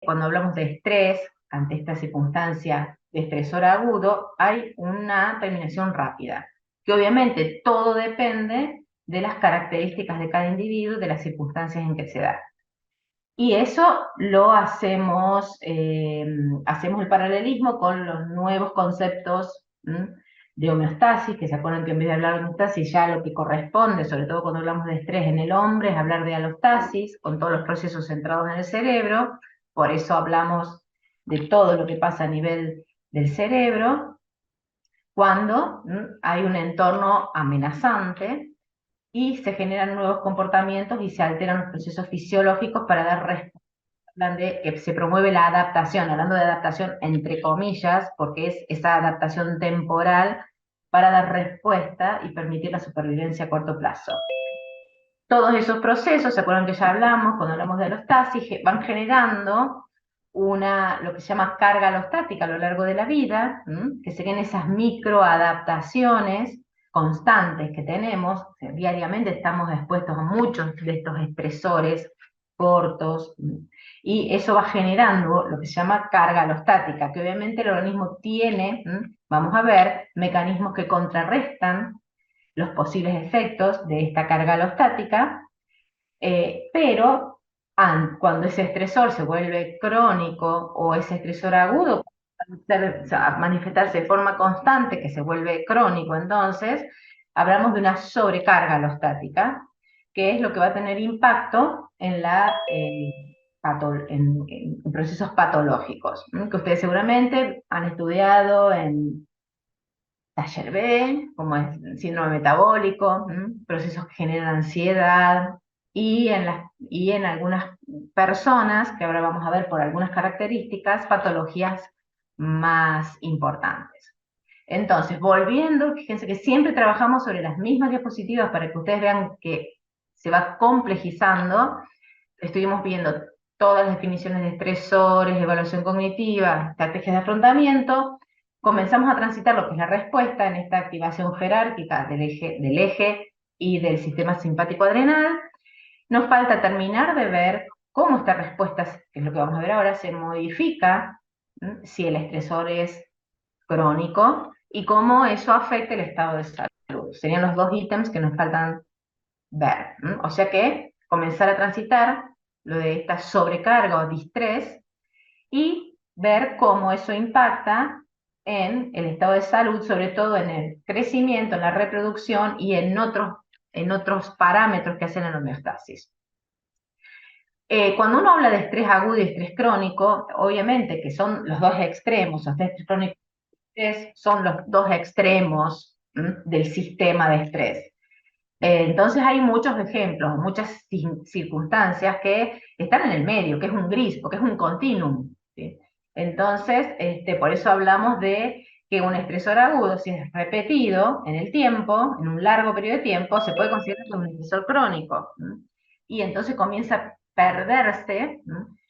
cuando hablamos de estrés, ante esta circunstancia de estresor agudo, hay una terminación rápida, que obviamente todo depende de las características de cada individuo, de las circunstancias en que se da. Y eso lo hacemos, hacemos el paralelismo con los nuevos conceptos de homeostasis, que se acuerdan que en vez de hablar de homeostasis, ya lo que corresponde, sobre todo cuando hablamos de estrés en el hombre, es hablar de alostasis, con todos los procesos centrados en el cerebro. Por eso hablamos de todo lo que pasa a nivel del cerebro, cuando hay un entorno amenazante y se generan nuevos comportamientos y se alteran los procesos fisiológicos para dar respuesta, donde se promueve la adaptación, hablando de adaptación entre comillas, porque es esa adaptación temporal para dar respuesta y permitir la supervivencia a corto plazo. Todos esos procesos, ¿se acuerdan que ya hablamos, cuando hablamos de alostasis, van generando lo que se llama carga alostática a lo largo de la vida, que serían esas microadaptaciones constantes que tenemos, o sea, diariamente estamos expuestos a muchos de estos estresores cortos, y eso va generando lo que se llama carga alostática, que obviamente el organismo tiene, vamos a ver, mecanismos que contrarrestan los posibles efectos de esta carga alostática, pero cuando ese estresor se vuelve crónico o ese estresor agudo, o sea, manifestarse de forma constante, que se vuelve crónico, entonces hablamos de una sobrecarga alostática, que es lo que va a tener impacto en en procesos patológicos, que ustedes seguramente han estudiado en taller B, como es el síndrome metabólico, procesos que generan ansiedad, y en algunas personas, que ahora vamos a ver por algunas características, patologías más importantes. Entonces, volviendo, fíjense que siempre trabajamos sobre las mismas diapositivas para que ustedes vean que se va complejizando. Estuvimos viendo todas las definiciones de estresores, evaluación cognitiva, estrategias de afrontamiento. Comenzamos a transitar lo que es la respuesta en esta activación jerárquica del eje y del sistema simpático adrenal. Nos falta terminar de ver cómo esta respuesta, que es lo que vamos a ver ahora, se modifica si el estresor es crónico y cómo eso afecta el estado de salud. Serían los dos ítems que nos faltan ver. O sea que comenzar a transitar lo de esta sobrecarga o distrés y ver cómo eso impacta en el estado de salud, sobre todo en el crecimiento, en la reproducción y en otros parámetros que hacen la homeostasis. Cuando uno habla de estrés agudo y estrés crónico, obviamente que son los dos extremos, o estrés crónico y estrés son los dos extremos del sistema de estrés. Entonces hay muchos ejemplos, muchas circunstancias que están en el medio, que es un gris, porque es un continuum, ¿sí? Entonces, por eso hablamos de que un estresor agudo, si es repetido en el tiempo, en un largo periodo de tiempo, se puede considerar como un estresor crónico. Y entonces comienza a perderse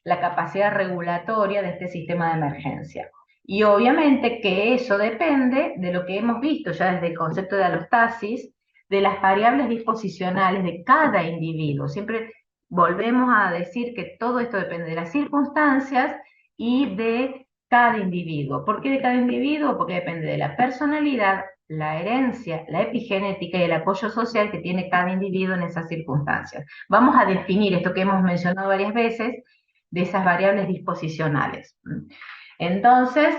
la capacidad regulatoria de este sistema de emergencia. Y obviamente que eso depende de lo que hemos visto ya desde el concepto de alostasis, de las variables disposicionales de cada individuo. Siempre volvemos a decir que todo esto depende de las circunstancias y de cada individuo. ¿Por qué de cada individuo? Porque depende de la personalidad, la herencia, la epigenética y el apoyo social que tiene cada individuo en esas circunstancias. Vamos a definir esto que hemos mencionado varias veces, de esas variables disposicionales. Entonces,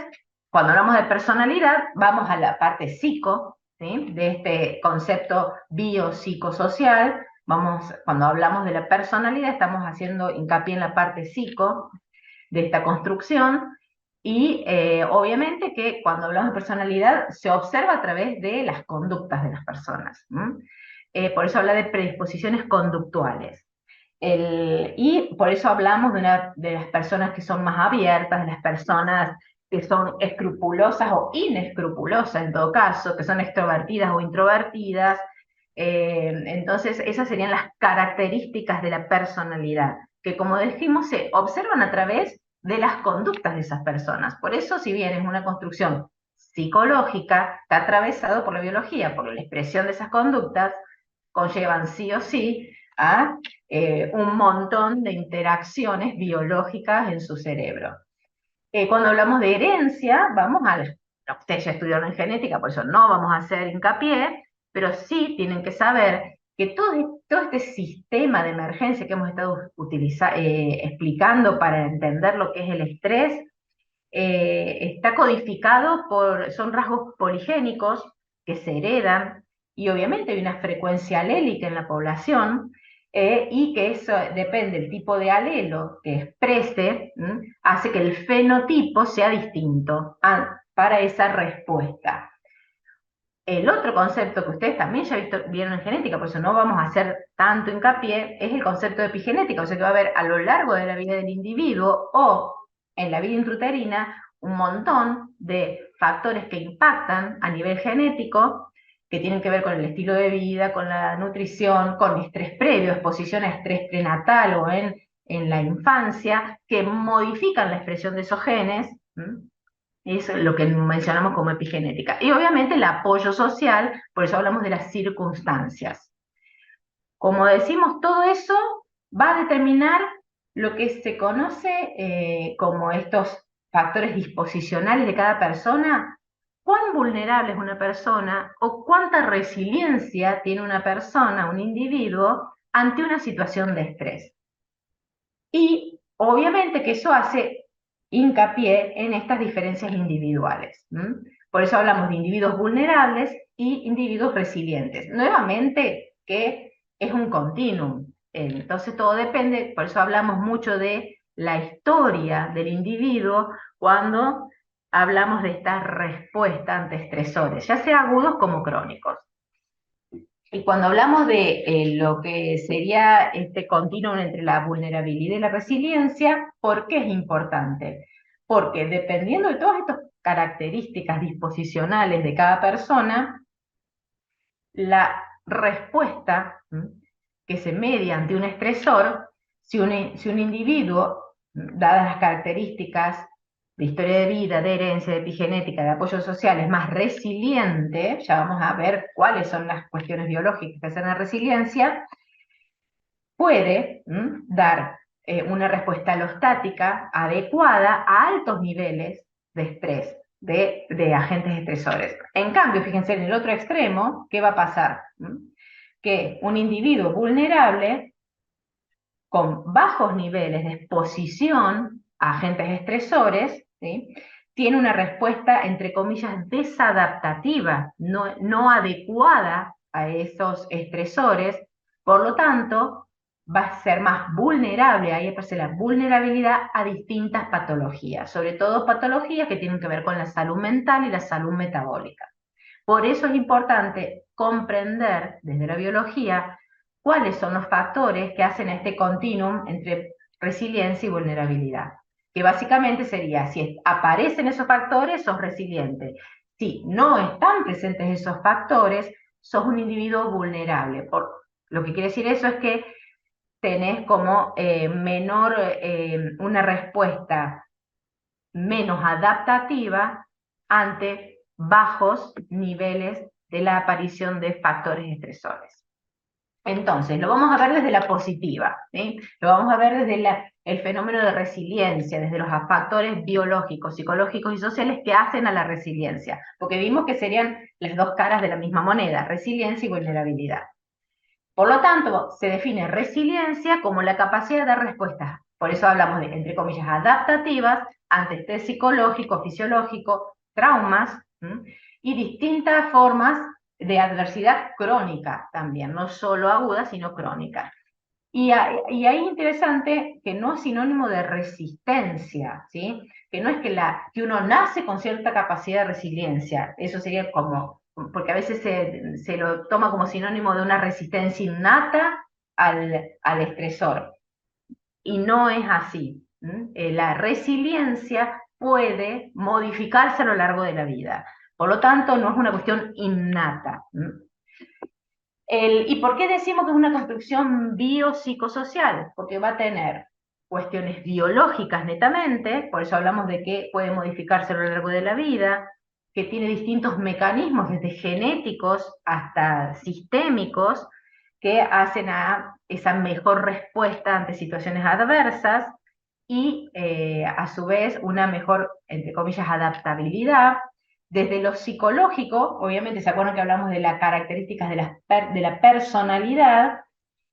cuando hablamos de personalidad, vamos a la parte psico, ¿sí?, de este concepto biopsicosocial. Cuando hablamos de la personalidad, estamos haciendo hincapié en la parte psico de esta construcción, y obviamente que cuando hablamos de personalidad se observa a través de las conductas de las personas. Por eso habla de predisposiciones conductuales. Y por eso hablamos de las personas que son más abiertas, de las personas que son escrupulosas o inescrupulosas en todo caso, que son extrovertidas o introvertidas. Entonces, esas serían las características de la personalidad, que como dijimos, se observan a través de las conductas de esas personas. Por eso, si bien es una construcción psicológica, está atravesado por la biología, por la expresión de esas conductas, conllevan sí o sí a un montón de interacciones biológicas en su cerebro. Cuando hablamos de herencia, vamos a... Ustedes ya estudiaron en genética, por eso no vamos a hacer hincapié, pero sí tienen que saber que todo este sistema de emergencia que hemos estado explicando para entender lo que es el estrés, está codificado son rasgos poligénicos que se heredan, y obviamente hay una frecuencia alélica en la población, y que eso depende del tipo de alelo que exprese, hace que el fenotipo sea distinto para esa respuesta. El otro concepto que ustedes también ya vieron en genética, por eso no vamos a hacer tanto hincapié, es el concepto de epigenética, o sea que va a haber a lo largo de la vida del individuo o en la vida intrauterina un montón de factores que impactan a nivel genético, que tienen que ver con el estilo de vida, con la nutrición, con estrés previo, exposición a estrés prenatal o en la infancia, que modifican la expresión de esos genes. Es lo que mencionamos como epigenética. Y obviamente el apoyo social, por eso hablamos de las circunstancias. Como decimos, todo eso va a determinar lo que se conoce como estos factores disposicionales de cada persona, cuán vulnerable es una persona o cuánta resiliencia tiene una persona, un individuo, ante una situación de estrés. Y obviamente que eso hace hincapié en estas diferencias individuales. Por eso hablamos de individuos vulnerables y individuos resilientes. Nuevamente, que es un continuum. Entonces todo depende, por eso hablamos mucho de la historia del individuo cuando hablamos de esta respuesta ante estresores, ya sea agudos como crónicos. Y cuando hablamos de lo que sería este continuum entre la vulnerabilidad y la resiliencia, ¿por qué es importante? Porque dependiendo de todas estas características disposicionales de cada persona, la respuesta que se media ante un estresor, si un individuo, dadas las características de historia de vida, de herencia, de epigenética, de apoyo social, es más resiliente, ya vamos a ver cuáles son las cuestiones biológicas que hacen la resiliencia, puede dar una respuesta alostática adecuada a altos niveles de estrés, de agentes estresores. En cambio, fíjense, en el otro extremo, ¿qué va a pasar? Que un individuo vulnerable con bajos niveles de exposición a agentes estresores, ¿sí?, tiene una respuesta, entre comillas, desadaptativa, no adecuada a esos estresores, por lo tanto, va a ser más vulnerable, ahí aparece la vulnerabilidad a distintas patologías, sobre todo patologías que tienen que ver con la salud mental y la salud metabólica. Por eso es importante comprender desde la biología cuáles son los factores que hacen este continuum entre resiliencia y vulnerabilidad. Que básicamente sería, si aparecen esos factores, sos resiliente. Si no están presentes esos factores, sos un individuo vulnerable. Lo que quiere decir eso es que tenés como una respuesta menos adaptativa ante bajos niveles de la aparición de factores estresores. Entonces, lo vamos a ver desde la positiva, ¿sí? Lo vamos a ver desde el fenómeno de resiliencia, desde los factores biológicos, psicológicos y sociales que hacen a la resiliencia, porque vimos que serían las dos caras de la misma moneda, resiliencia y vulnerabilidad. Por lo tanto, se define resiliencia como la capacidad de dar respuestas, por eso hablamos de, entre comillas, adaptativas, ante estrés psicológico, fisiológico, traumas, y distintas formas de adversidad crónica también, no solo aguda, sino crónica. Y ahí es interesante que no es sinónimo de resistencia, ¿sí? Que no es que uno nace con cierta capacidad de resiliencia, eso sería como, porque a veces se lo toma como sinónimo de una resistencia innata al estresor, y no es así. La resiliencia puede modificarse a lo largo de la vida, por lo tanto no es una cuestión innata. ¿Y por qué decimos que es una construcción biopsicosocial? Porque va a tener cuestiones biológicas netamente, por eso hablamos de que puede modificarse a lo largo de la vida, que tiene distintos mecanismos, desde genéticos hasta sistémicos, que hacen a esa mejor respuesta ante situaciones adversas y a su vez una mejor, entre comillas, adaptabilidad. Desde lo psicológico, obviamente, ¿se acuerdan que hablamos de las características de la personalidad?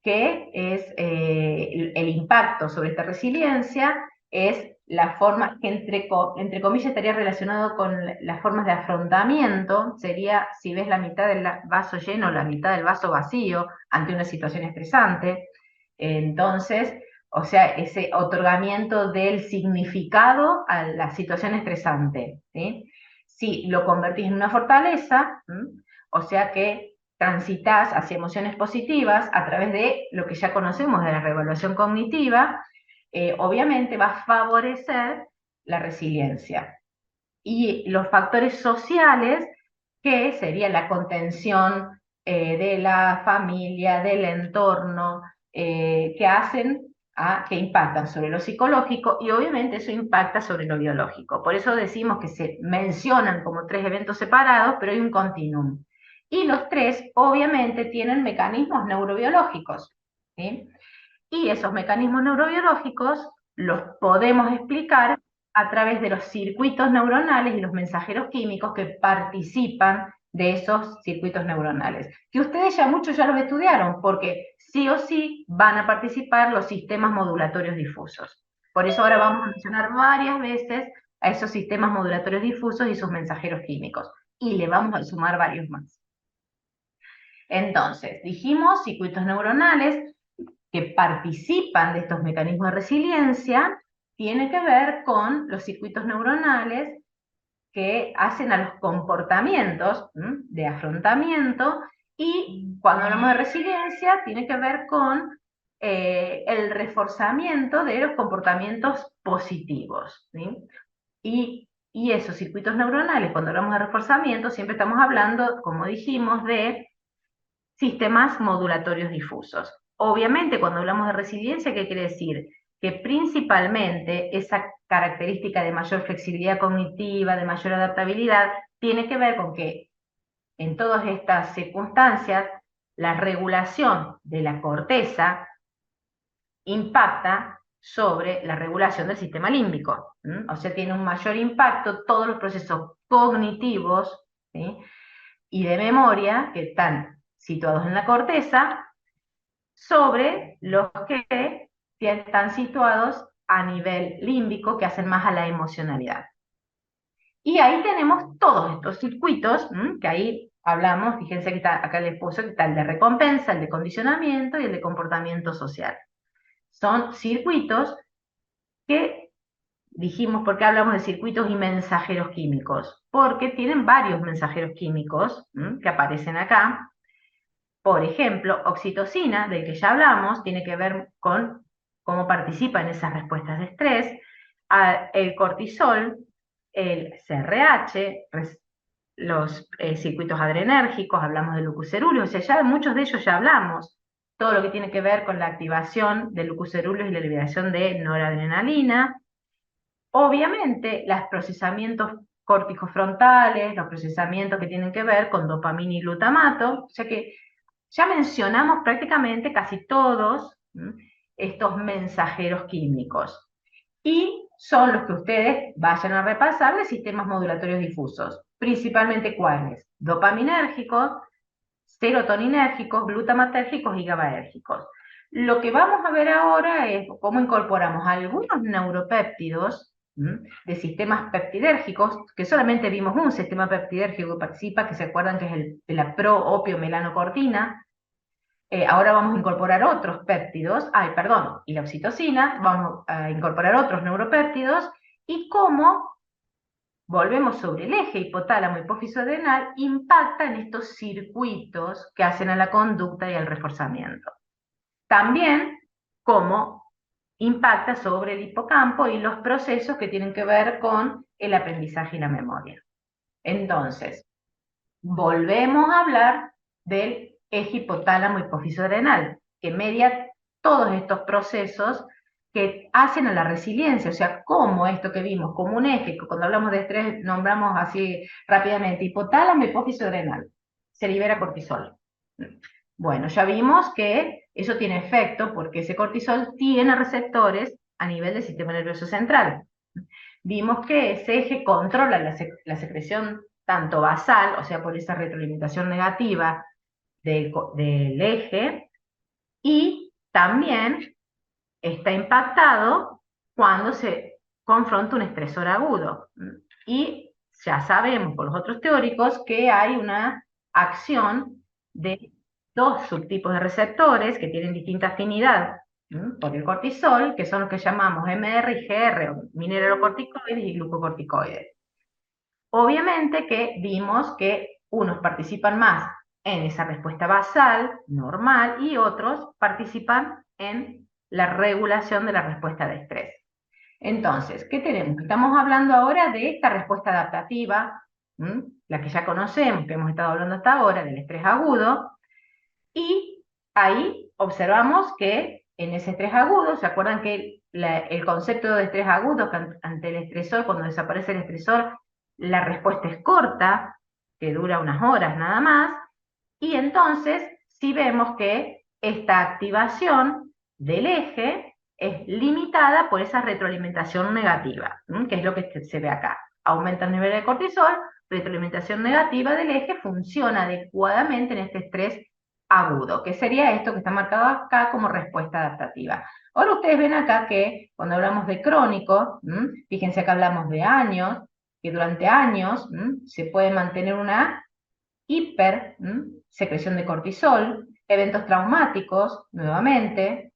Que es el impacto sobre esta resiliencia, es la forma que entre comillas estaría relacionado con las formas de afrontamiento, sería si ves la mitad del vaso lleno o la mitad del vaso vacío ante una situación estresante. Entonces, o sea, ese otorgamiento del significado a la situación estresante, ¿sí? Si lo convertís en una fortaleza, o sea que transitas hacia emociones positivas a través de lo que ya conocemos de la reevaluación cognitiva, obviamente va a favorecer la resiliencia. Y los factores sociales, que sería la contención de la familia, del entorno, que hacen que impactan sobre lo psicológico y obviamente eso impacta sobre lo biológico. Por eso decimos que se mencionan como tres eventos separados, pero hay un continuum. Y los tres obviamente tienen mecanismos neurobiológicos, ¿sí? Y esos mecanismos neurobiológicos los podemos explicar a través de los circuitos neuronales y los mensajeros químicos que participan de esos circuitos neuronales, que ustedes ya muchos ya los estudiaron, porque sí o sí van a participar los sistemas modulatorios difusos. Por eso ahora vamos a mencionar varias veces a esos sistemas modulatorios difusos y sus mensajeros químicos, y le vamos a sumar varios más. Entonces, dijimos circuitos neuronales que participan de estos mecanismos de resiliencia, tiene que ver con los circuitos neuronales que hacen a los comportamientos de afrontamiento, y cuando hablamos de resiliencia tiene que ver con el reforzamiento de los comportamientos positivos, ¿sí? Y esos circuitos neuronales, cuando hablamos de reforzamiento, siempre estamos hablando, como dijimos, de sistemas modulatorios difusos. Obviamente, cuando hablamos de resiliencia, ¿qué quiere decir? Que principalmente esa característica de mayor flexibilidad cognitiva, de mayor adaptabilidad, tiene que ver con que en todas estas circunstancias la regulación de la corteza impacta sobre la regulación del sistema límbico. O sea, tiene un mayor impacto todos los procesos cognitivos, ¿sí?, y de memoria que están situados en la corteza sobre los que están situados a nivel límbico, que hacen más a la emocionalidad. Y ahí tenemos todos estos circuitos, que ahí hablamos, fíjense que está, acá les puse que está el de recompensa, el de condicionamiento y el de comportamiento social. Son circuitos que dijimos, ¿por qué hablamos de circuitos y mensajeros químicos? Porque tienen varios mensajeros químicos que aparecen acá. Por ejemplo, oxitocina, del que ya hablamos, tiene que ver con cómo participa en esas respuestas de estrés. El cortisol, el CRH, los circuitos adrenérgicos, hablamos del leucocerúleo, o sea, ya muchos de ellos ya hablamos. Todo lo que tiene que ver con la activación del leucocerúleo y la liberación de noradrenalina. Obviamente, los procesamientos corticofrontales, los procesamientos que tienen que ver con dopamina y glutamato, o sea que ya mencionamos prácticamente casi todos estos mensajeros químicos. Y son los que ustedes vayan a repasar de sistemas modulatorios difusos. Principalmente ¿cuáles? Dopaminérgicos, serotoninérgicos, glutamatérgicos y GABAérgicos. Lo que vamos a ver ahora es cómo incorporamos algunos neuropéptidos de sistemas peptidérgicos, que solamente vimos un sistema peptidérgico que participa, que se acuerdan que es la pro-opio-melanocortina. Ahora vamos a incorporar otros péptidos, y la oxitocina, vamos a incorporar otros neuropéptidos, y cómo volvemos sobre el eje hipotálamo hipófisis adrenal, impacta en estos circuitos que hacen a la conducta y al reforzamiento. También cómo impacta sobre el hipocampo y los procesos que tienen que ver con el aprendizaje y la memoria. Entonces, volvemos a hablar del eje hipotálamo hipófisis adrenal, que media todos estos procesos que hacen a la resiliencia, o sea, cómo esto que vimos como un eje, que cuando hablamos de estrés nombramos así rápidamente hipotálamo hipófisis adrenal, se libera cortisol. Bueno, ya vimos que Eso tiene efecto porque ese cortisol tiene receptores a nivel del sistema nervioso central. Vimos que ese eje controla la secreción tanto basal, o sea, por esa retroalimentación negativa del eje, y también está impactado cuando se confronta un estresor agudo. Y ya sabemos por los otros teóricos que hay una acción de dos subtipos de receptores que tienen distinta afinidad por el cortisol, que son los que llamamos MR y GR, o mineralocorticoides y glucocorticoides. Obviamente que vimos que unos participan más en esa respuesta basal, normal, y otros participan en la regulación de la respuesta de estrés. Entonces, ¿qué tenemos? Estamos hablando ahora de esta respuesta adaptativa, la que ya conocemos, que hemos estado hablando hasta ahora, del estrés agudo, y ahí observamos que en ese estrés agudo, ¿se acuerdan que el concepto de estrés agudo, que ante el estresor, cuando desaparece el estresor, la respuesta es corta, que dura unas horas nada más, y entonces sí vemos que esta activación del eje es limitada por esa retroalimentación negativa, que es lo que se ve acá. Aumenta el nivel de cortisol, retroalimentación negativa del eje funciona adecuadamente en este estrés agudo, que sería esto que está marcado acá como respuesta adaptativa. Ahora ustedes ven acá que cuando hablamos de crónico, fíjense que hablamos de años, que durante años se puede mantener una secreción de cortisol, eventos traumáticos, nuevamente,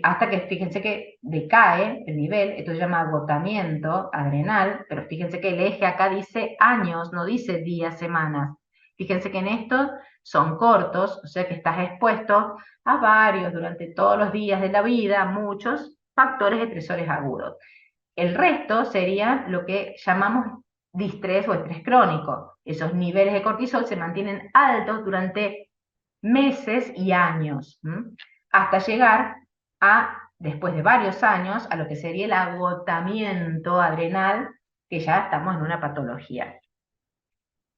hasta que fíjense que decae el nivel, esto se llama agotamiento adrenal, pero fíjense que el eje acá dice años, no dice días, semanas. Fíjense que en estos son cortos, o sea que estás expuesto a varios durante todos los días de la vida, muchos factores estresores agudos. El resto sería lo que llamamos distrés o estrés crónico. Esos niveles de cortisol se mantienen altos durante meses y años, hasta llegar a, después de varios años, a lo que sería el agotamiento adrenal, que ya estamos en una patología.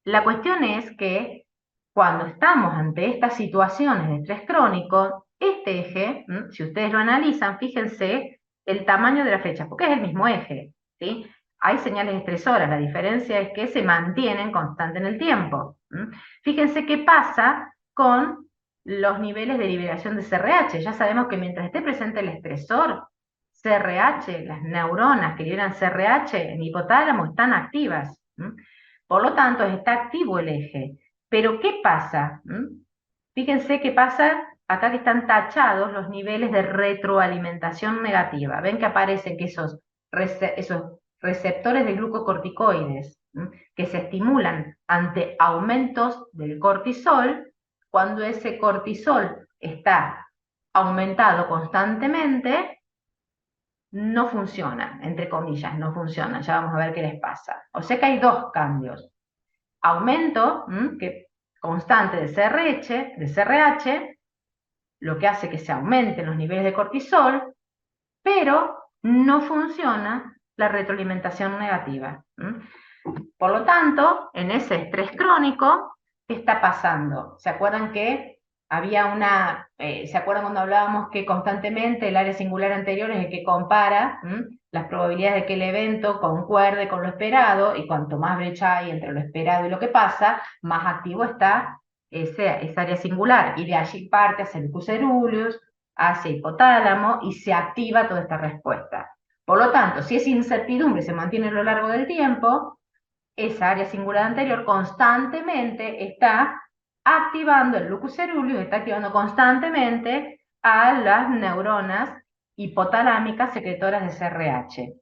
La cuestión es que cuando estamos ante estas situaciones de estrés crónico, este eje, si ustedes lo analizan, fíjense el tamaño de la flecha, porque es el mismo eje, ¿sí? Hay señales estresoras, la diferencia es que se mantienen constantes en el tiempo. Fíjense qué pasa con los niveles de liberación de CRH. Ya sabemos que mientras esté presente el estresor, CRH, las neuronas que liberan CRH en hipotálamo están activas. Por lo tanto, está activo el eje. Pero, ¿qué pasa? Fíjense qué pasa acá, que están tachados los niveles de retroalimentación negativa. Ven que aparecen que esos receptores de glucocorticoides que se estimulan ante aumentos del cortisol, cuando ese cortisol está aumentado constantemente, no funciona, entre comillas, no funciona. Ya vamos a ver qué les pasa. O sea que hay dos cambios. Aumento constante de CRH, lo que hace que se aumenten los niveles de cortisol, pero no funciona la retroalimentación negativa. Por lo tanto, en ese estrés crónico, ¿qué está pasando? ¿Se acuerdan que ¿se acuerdan cuando hablábamos que constantemente el área singular anterior es el que compara las probabilidades de que el evento concuerde con lo esperado, y cuanto más brecha hay entre lo esperado y lo que pasa, más activo está esa área singular, y de allí parte hacia el ceruleus, hacia el hipotálamo, y se activa toda esta respuesta. Por lo tanto, si esa incertidumbre se mantiene a lo largo del tiempo, esa área singular anterior constantemente está activando el lucus ceruleus, está activando constantemente a las neuronas hipotalámicas secretoras de CRH.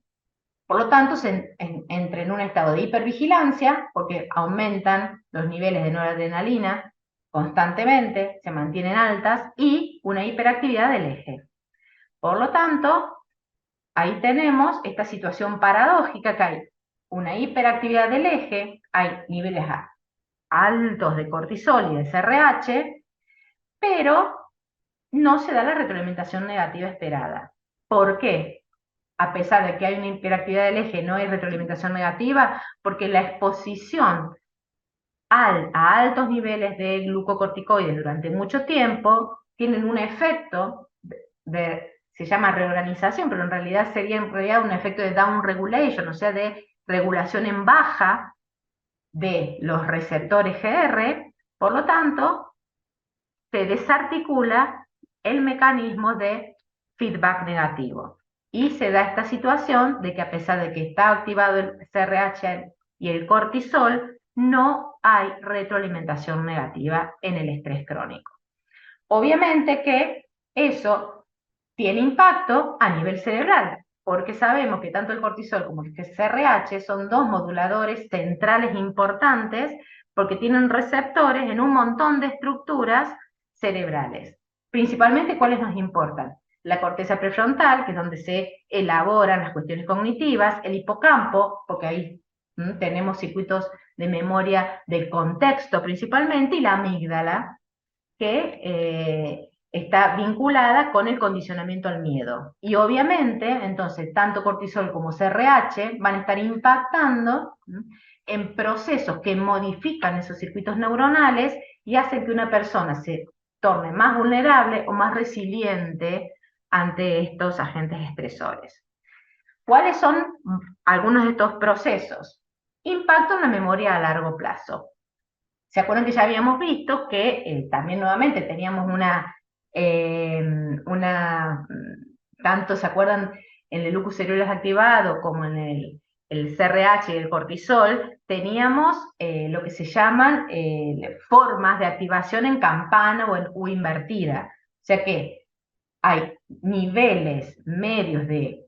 Por lo tanto, se entra en un estado de hipervigilancia, porque aumentan los niveles de noradrenalina constantemente, se mantienen altas, y una hiperactividad del eje. Por lo tanto, ahí tenemos esta situación paradójica, que hay una hiperactividad del eje, hay niveles altos de cortisol y de CRH, pero no se da la retroalimentación negativa esperada. ¿Por qué? A pesar de que hay una hiperactividad del eje, no hay retroalimentación negativa, porque la exposición a altos niveles de glucocorticoides durante mucho tiempo tienen un efecto se llama reorganización, pero en realidad sería un efecto de down regulation, o sea, de regulación en baja de los receptores GR, por lo tanto, se desarticula el mecanismo de feedback negativo. Y se da esta situación de que a pesar de que está activado el CRH y el cortisol, no hay retroalimentación negativa en el estrés crónico. Obviamente que eso tiene impacto a nivel cerebral, porque sabemos que tanto el cortisol como el CRH son dos moduladores centrales importantes porque tienen receptores en un montón de estructuras cerebrales. Principalmente, ¿cuáles nos importan? La corteza prefrontal, que es donde se elaboran las cuestiones cognitivas, el hipocampo, porque ahí tenemos circuitos de memoria del contexto principalmente, y la amígdala, que está vinculada con el condicionamiento al miedo. Y obviamente, entonces, tanto cortisol como CRH van a estar impactando en procesos que modifican esos circuitos neuronales y hacen que una persona se torne más vulnerable o más resiliente ante estos agentes estresores. ¿Cuáles son algunos de estos procesos? Impacto en la memoria a largo plazo. ¿Se acuerdan que ya habíamos visto que también nuevamente teníamos tanto se acuerdan en el locus ceruleus activado como en el CRH y el cortisol, teníamos lo que se llaman formas de activación en campana o invertida. O sea que hay niveles medios de,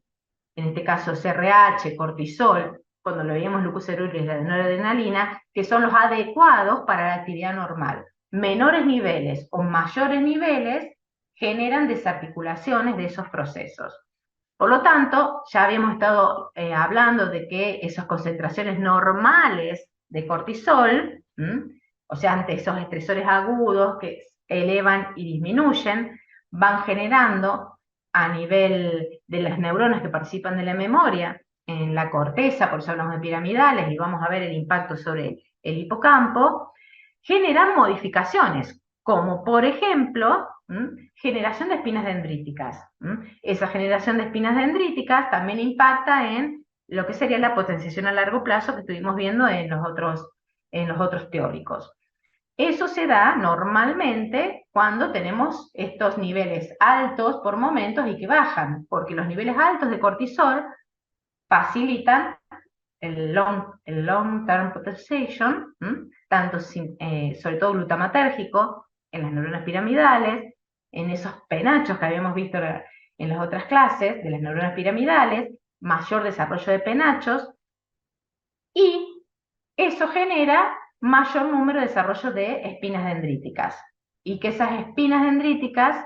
en este caso CRH, cortisol, cuando lo veíamos locus ceruleus de noradrenalina, que son los adecuados para la actividad normal. Menores niveles o mayores niveles generan desarticulaciones de esos procesos. Por lo tanto, ya habíamos estado hablando de que esas concentraciones normales de cortisol, o sea, ante esos estresores agudos que elevan y disminuyen, van generando a nivel de las neuronas que participan de la memoria, en la corteza, por eso hablamos de piramidales, y vamos a ver el impacto sobre el hipocampo, generan modificaciones, como por ejemplo, generación de espinas dendríticas. Esa generación de espinas dendríticas también impacta en lo que sería la potenciación a largo plazo que estuvimos viendo en los otros teóricos. Eso se da normalmente cuando tenemos estos niveles altos por momentos y que bajan, porque los niveles altos de cortisol facilitan el long-term potentiation, tanto sobre todo glutamatérgico, en las neuronas piramidales, en esos penachos que habíamos visto en las otras clases de las neuronas piramidales, mayor desarrollo de penachos, y eso genera mayor número de desarrollo de espinas dendríticas, y que esas espinas dendríticas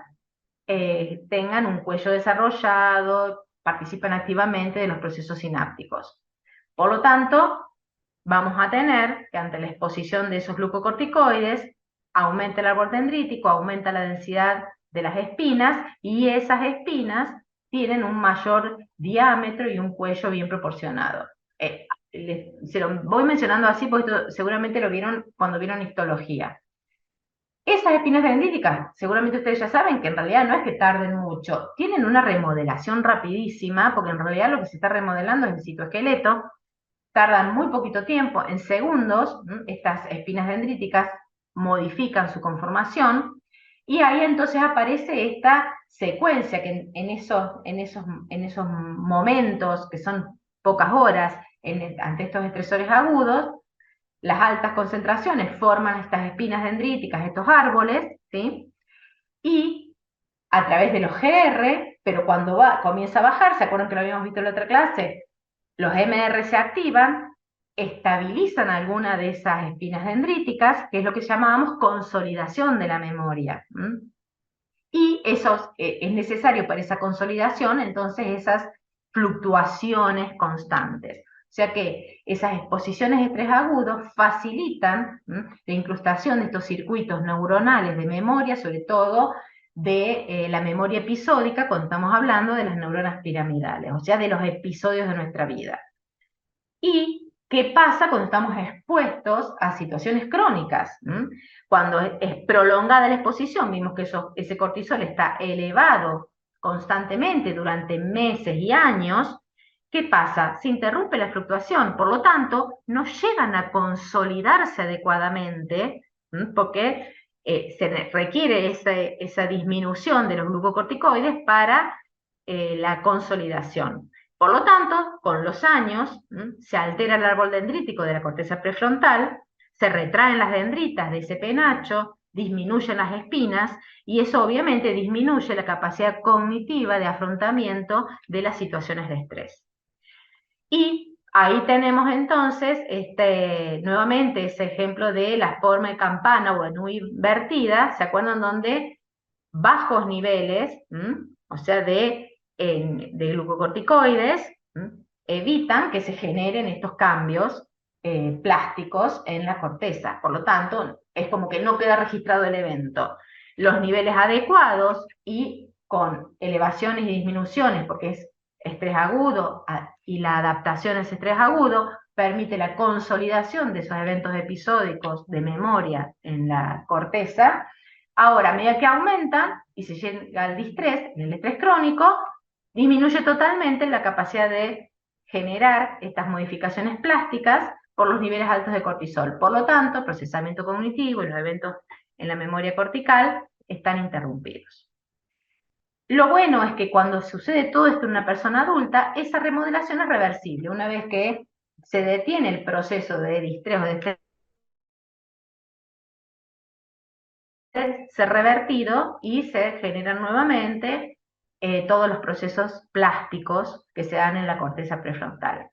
tengan un cuello desarrollado, participan activamente de los procesos sinápticos. Por lo tanto, vamos a tener que ante la exposición de esos glucocorticoides, aumenta el árbol dendrítico, aumenta la densidad de las espinas, y esas espinas tienen un mayor diámetro y un cuello bien proporcionado. Se lo voy mencionando así porque esto seguramente lo vieron cuando vieron histología. Esas espinas dendríticas, seguramente ustedes ya saben que en realidad no es que tarden mucho, tienen una remodelación rapidísima, porque en realidad lo que se está remodelando es el citoesqueleto, tardan muy poquito tiempo, en segundos, estas espinas dendríticas modifican su conformación, y ahí entonces aparece esta secuencia que en esos momentos, que son pocas horas, ante estos estresores agudos, las altas concentraciones forman estas espinas dendríticas, estos árboles, ¿sí? Y a través de los GR, pero cuando comienza a bajar, ¿se acuerdan que lo habíamos visto en la otra clase? Los MR se activan, estabilizan alguna de esas espinas dendríticas, que es lo que llamábamos consolidación de la memoria. Y eso es necesario para esa consolidación, entonces esas fluctuaciones constantes. O sea que esas exposiciones de estrés agudo facilitan la incrustación de estos circuitos neuronales de memoria, sobre todo de la memoria episódica, cuando estamos hablando de las neuronas piramidales, o sea, de los episodios de nuestra vida. Y ¿Qué pasa cuando estamos expuestos a situaciones crónicas? Cuando es prolongada la exposición, vimos que ese cortisol está elevado constantemente durante meses y años. ¿Qué pasa? Se interrumpe la fluctuación, por lo tanto, no llegan a consolidarse adecuadamente, porque se requiere esa disminución de los glucocorticoides para la consolidación. Por lo tanto, con los años se altera el árbol dendrítico de la corteza prefrontal, se retraen las dendritas de ese penacho, disminuyen las espinas y eso obviamente disminuye la capacidad cognitiva de afrontamiento de las situaciones de estrés. Y ahí tenemos entonces nuevamente ese ejemplo de la forma de campana o en U invertida, ¿se acuerdan? Donde bajos niveles, o sea, de glucocorticoides, evitan que se generen estos cambios plásticos en la corteza. Por lo tanto, es como que no queda registrado el evento. Los niveles adecuados y con elevaciones y disminuciones, porque es estrés agudo y la adaptación a ese estrés agudo permite la consolidación de esos eventos episódicos de memoria en la corteza. Ahora, a medida que aumentan y se llega al distrés, en el estrés crónico, disminuye totalmente la capacidad de generar estas modificaciones plásticas por los niveles altos de cortisol. Por lo tanto, el procesamiento cognitivo y los eventos en la memoria cortical están interrumpidos. Lo bueno es que cuando sucede todo esto en una persona adulta, esa remodelación es reversible. Una vez que se detiene el proceso de distrés o de estrés, ser revertido y se generan nuevamente todos los procesos plásticos que se dan en la corteza prefrontal.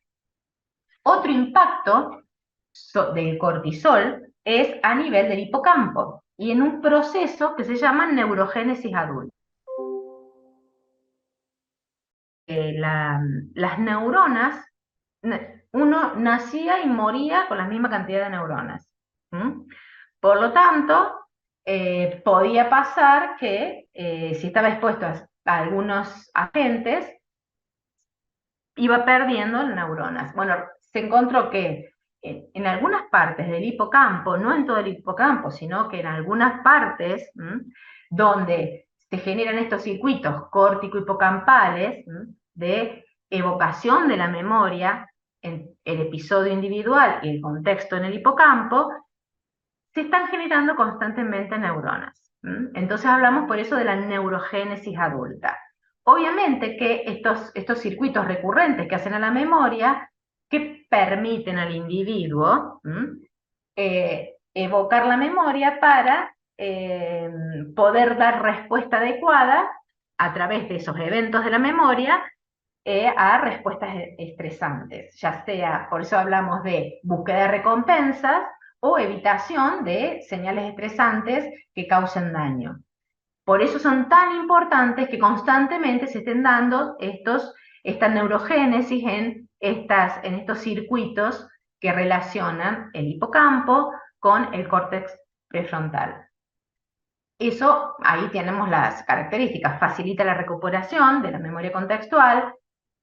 Otro impacto del cortisol es a nivel del hipocampo y en un proceso que se llama neurogénesis adulta. Las neuronas, uno nacía y moría con la misma cantidad de neuronas. Por lo tanto, podía pasar que si estaba expuesto a algunos agentes, iba perdiendo neuronas. Bueno, se encontró que en algunas partes del hipocampo, no en todo el hipocampo, sino que en algunas partes donde se generan estos circuitos córtico-hipocampales de evocación de la memoria, en el episodio individual y el contexto en el hipocampo, se están generando constantemente neuronas. Entonces hablamos por eso de la neurogénesis adulta. Obviamente que estos circuitos recurrentes que hacen a la memoria, que permiten al individuo evocar la memoria para poder dar respuesta adecuada a través de esos eventos de la memoria a respuestas estresantes, ya sea, por eso hablamos de búsqueda de recompensas o evitación de señales estresantes que causen daño. Por eso son tan importantes que constantemente se estén dando esta neurogénesis en estos circuitos que relacionan el hipocampo con el córtex prefrontal. Eso, ahí tenemos las características, facilita la recuperación de la memoria contextual,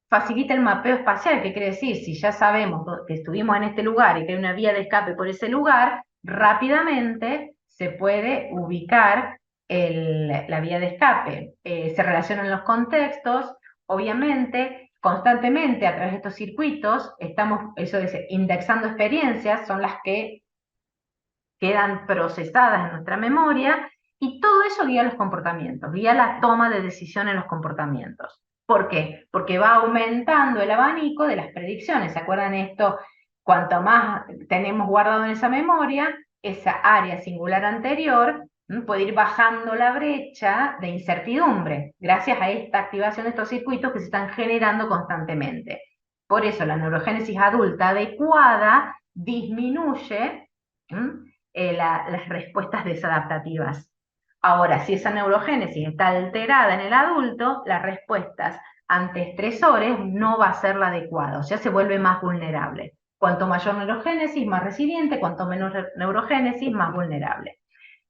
facilita el mapeo espacial, que quiere decir, si ya sabemos que estuvimos en este lugar y que hay una vía de escape por ese lugar, rápidamente se puede ubicar la vía de escape. Se relacionan los contextos, obviamente, constantemente a través de estos circuitos, estamos, eso es, indexando experiencias, son las que quedan procesadas en nuestra memoria, y todo eso guía los comportamientos, guía la toma de decisión en los comportamientos. ¿Por qué? Porque va aumentando el abanico de las predicciones. ¿Se acuerdan esto? Cuanto más tenemos guardado en esa memoria, esa área singular anterior puede ir bajando la brecha de incertidumbre gracias a esta activación de estos circuitos que se están generando constantemente. Por eso la neurogénesis adulta adecuada disminuye las respuestas desadaptativas. Ahora, si esa neurogénesis está alterada en el adulto, las respuestas ante estresores no va a ser la adecuada, o sea, se vuelve más vulnerable. Cuanto mayor neurogénesis, más resiliente; cuanto menos neurogénesis, más vulnerable.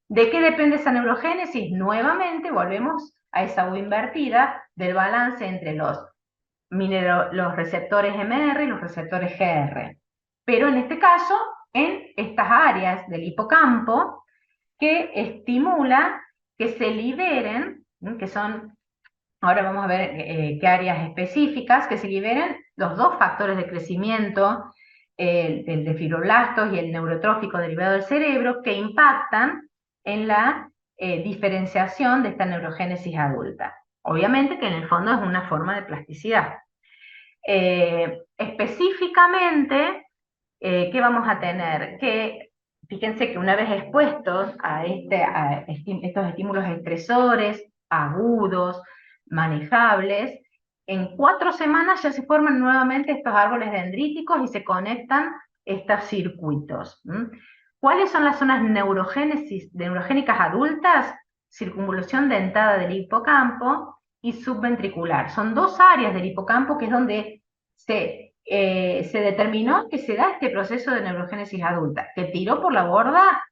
¿De qué depende esa neurogénesis? Nuevamente volvemos a esa U invertida del balance entre los receptores MR y los receptores GR. pero en este caso en estas áreas del hipocampo que estimula que se liberen, que son, ahora vamos a ver qué áreas específicas, que se liberen los dos factores de crecimiento, el de fibroblastos y el neurotrófico derivado del cerebro, que impactan en la diferenciación de esta neurogénesis adulta. Obviamente que en el fondo es una forma de plasticidad. Específicamente, ¿qué vamos a tener? Que fíjense que una vez expuestos a estos estímulos estresores, agudos, manejables, en 4 semanas ya se forman nuevamente estos árboles dendríticos y se conectan estos circuitos. ¿Cuáles son las zonas neurogénicas adultas? Circunvolución dentada del hipocampo y subventricular. Son dos áreas del hipocampo que es donde se determinó que se da este proceso de neurogénesis adulta, que tiró por la borda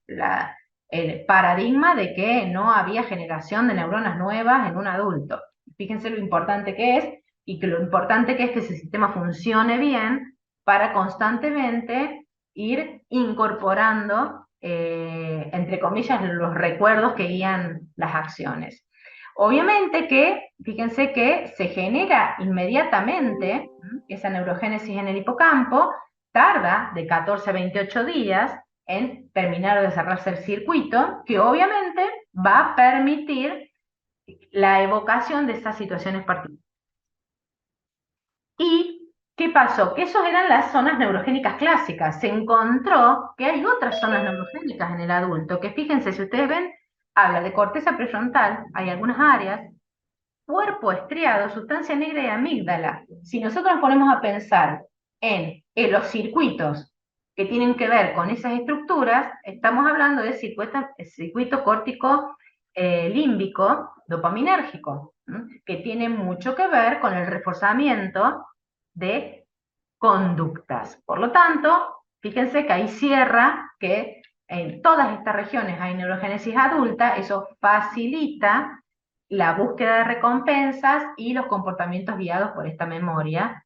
el paradigma de que no había generación de neuronas nuevas en un adulto. Fíjense lo importante que es y que lo importante que es que ese sistema funcione bien para constantemente ir incorporando, entre comillas, los recuerdos que guían las acciones. Obviamente que, fíjense que se genera inmediatamente esa neurogénesis en el hipocampo, tarda de 14 a 28 días en terminar de desarrollarse el circuito, que obviamente va a permitir la evocación de esas situaciones particulares. ¿Y qué pasó? Que esas eran las zonas neurogénicas clásicas. Se encontró que hay otras zonas neurogénicas en el adulto, que fíjense, si ustedes ven, habla de corteza prefrontal, hay algunas áreas, cuerpo estriado, sustancia negra y amígdala. Si nosotros nos ponemos a pensar en los circuitos que tienen que ver con esas estructuras, estamos hablando de circuito córtico límbico dopaminérgico, que tiene mucho que ver con el reforzamiento de conductas. Por lo tanto, fíjense que ahí cierra que en todas estas regiones hay neurogénesis adulta, eso facilita la búsqueda de recompensas y los comportamientos guiados por esta memoria,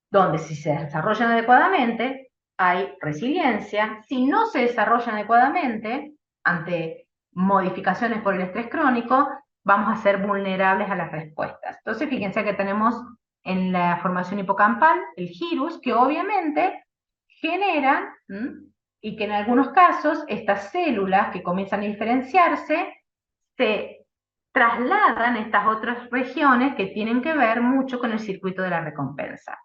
donde si se desarrollan adecuadamente, hay resiliencia. Si no se desarrollan adecuadamente, ante modificaciones por el estrés crónico, vamos a ser vulnerables a las respuestas. Entonces, fíjense que tenemos en la formación hipocampal el girus, que obviamente generan, y que en algunos casos estas células que comienzan a diferenciarse se trasladan a estas otras regiones que tienen que ver mucho con el circuito de la recompensa.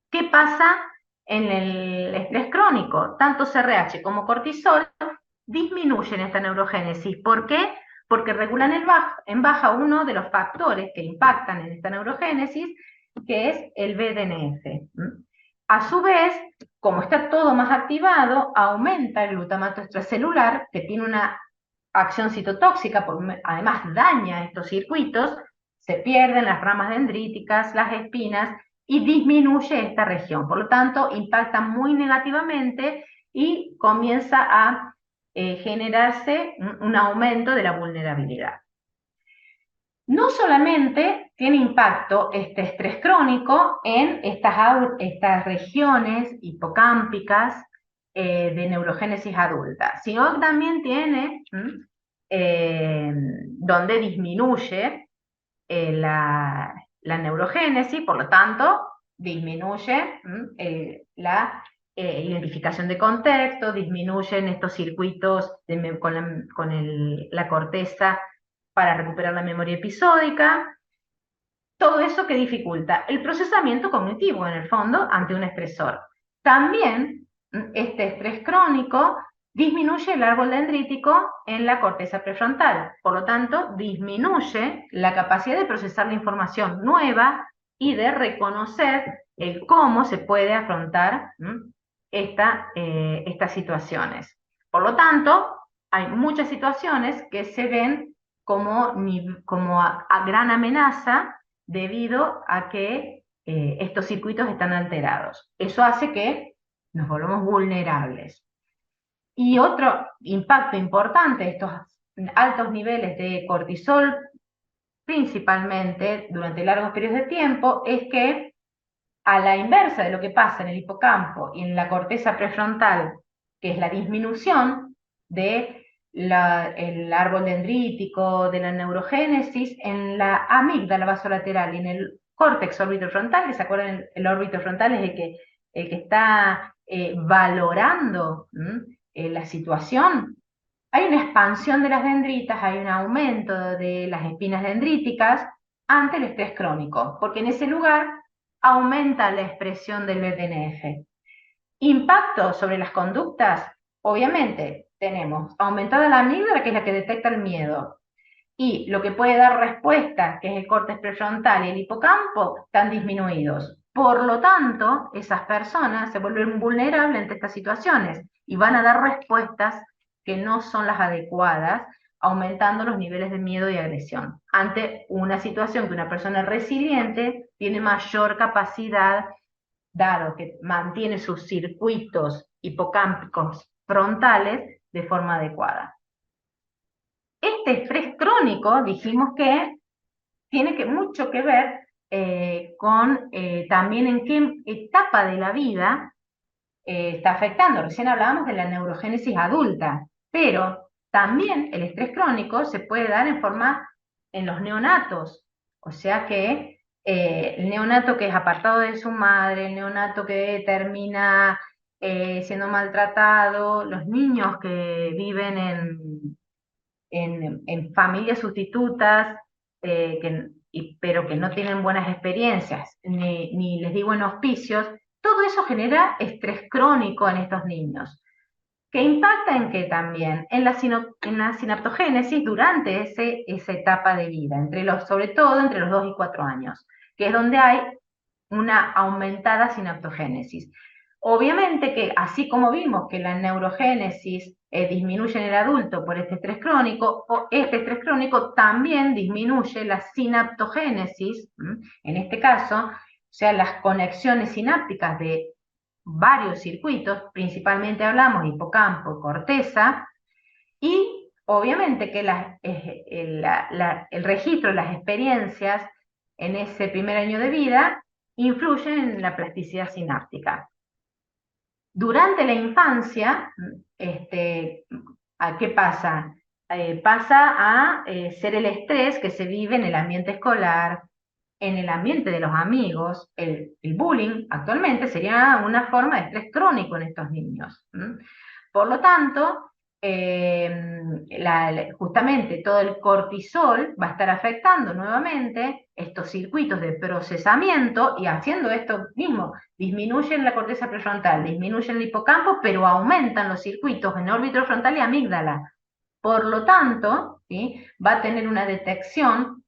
¿Qué pasa en el estrés crónico? Tanto CRH como cortisol disminuyen esta neurogénesis. ¿Por qué? Porque regulan en baja uno de los factores que impactan en esta neurogénesis, que es el BDNF. A su vez, como está todo más activado, aumenta el glutamato extracelular, que tiene una acción citotóxica, además daña estos circuitos, se pierden las ramas dendríticas, las espinas, y disminuye esta región. Por lo tanto, impacta muy negativamente y comienza a generarse un aumento de la vulnerabilidad. No solamente tiene impacto este estrés crónico en estas regiones hipocámpicas de neurogénesis adulta, sino también tiene donde disminuye la neurogénesis, por lo tanto, disminuye la identificación de contexto, disminuyen estos circuitos con la corteza para recuperar la memoria episódica, todo eso que dificulta el procesamiento cognitivo, en el fondo, ante un estresor. También este estrés crónico disminuye el árbol dendrítico en la corteza prefrontal, por lo tanto, disminuye la capacidad de procesar la información nueva y de reconocer el cómo se puede afrontar estas situaciones. Por lo tanto, hay muchas situaciones que se ven como a gran amenaza debido a que estos circuitos están alterados. Eso hace que nos volvamos vulnerables. Y otro impacto importante de estos altos niveles de cortisol, principalmente durante largos periodos de tiempo, es que A la inversa de lo que pasa en el hipocampo y en la corteza prefrontal, que es la disminución de el árbol dendrítico, de la neurogénesis, en la amígdala basolateral y en el córtex orbitofrontal, que se acuerdan, el orbitofrontal es el que está valorando la situación. Hay una expansión de las dendritas, hay un aumento de las espinas dendríticas ante el estrés crónico, porque en ese lugar aumenta la expresión del BDNF. Impacto sobre las conductas, obviamente tenemos aumentada la amígdala, que es la que detecta el miedo, y lo que puede dar respuesta, que es el córtex prefrontal y el hipocampo, están disminuidos. Por lo tanto, esas personas se vuelven vulnerables ante estas situaciones y van a dar respuestas que no son las adecuadas, aumentando los niveles de miedo y agresión. Ante una situación que una persona resiliente tiene mayor capacidad, dado que mantiene sus circuitos hipocámpicos frontales de forma adecuada. Este estrés crónico, dijimos que tiene mucho que ver con también en qué etapa de la vida está afectando. Recién hablábamos de la neurogénesis adulta, pero también el estrés crónico se puede dar en los neonatos. O sea que el neonato que es apartado de su madre, el neonato que termina siendo maltratado, los niños que viven en familias sustitutas, pero que no tienen buenas experiencias, ni les digo en hospicios, todo eso genera estrés crónico en estos niños, que impacta en qué también, en la sinaptogénesis durante esa etapa de vida, sobre todo entre los 2 y 4 años, que es donde hay una aumentada sinaptogénesis. Obviamente que así como vimos que la neurogénesis disminuye en el adulto por este estrés crónico, este estrés crónico también disminuye la sinaptogénesis, en este caso, o sea, las conexiones sinápticas de varios circuitos, principalmente hablamos de hipocampo, corteza, y obviamente que el registro, las experiencias en ese primer año de vida influyen en la plasticidad sináptica. Durante la infancia, ¿qué pasa? Pasa a ser el estrés que se vive en el ambiente escolar, en el ambiente de los amigos. El bullying actualmente sería una forma de estrés crónico en estos niños. Por lo tanto, justamente todo el cortisol va a estar afectando nuevamente estos circuitos de procesamiento y haciendo esto mismo, disminuyen la corteza prefrontal, disminuyen el hipocampo, pero aumentan los circuitos en órbita frontal y amígdala. Por lo tanto, ¿sí?, va a tener una detección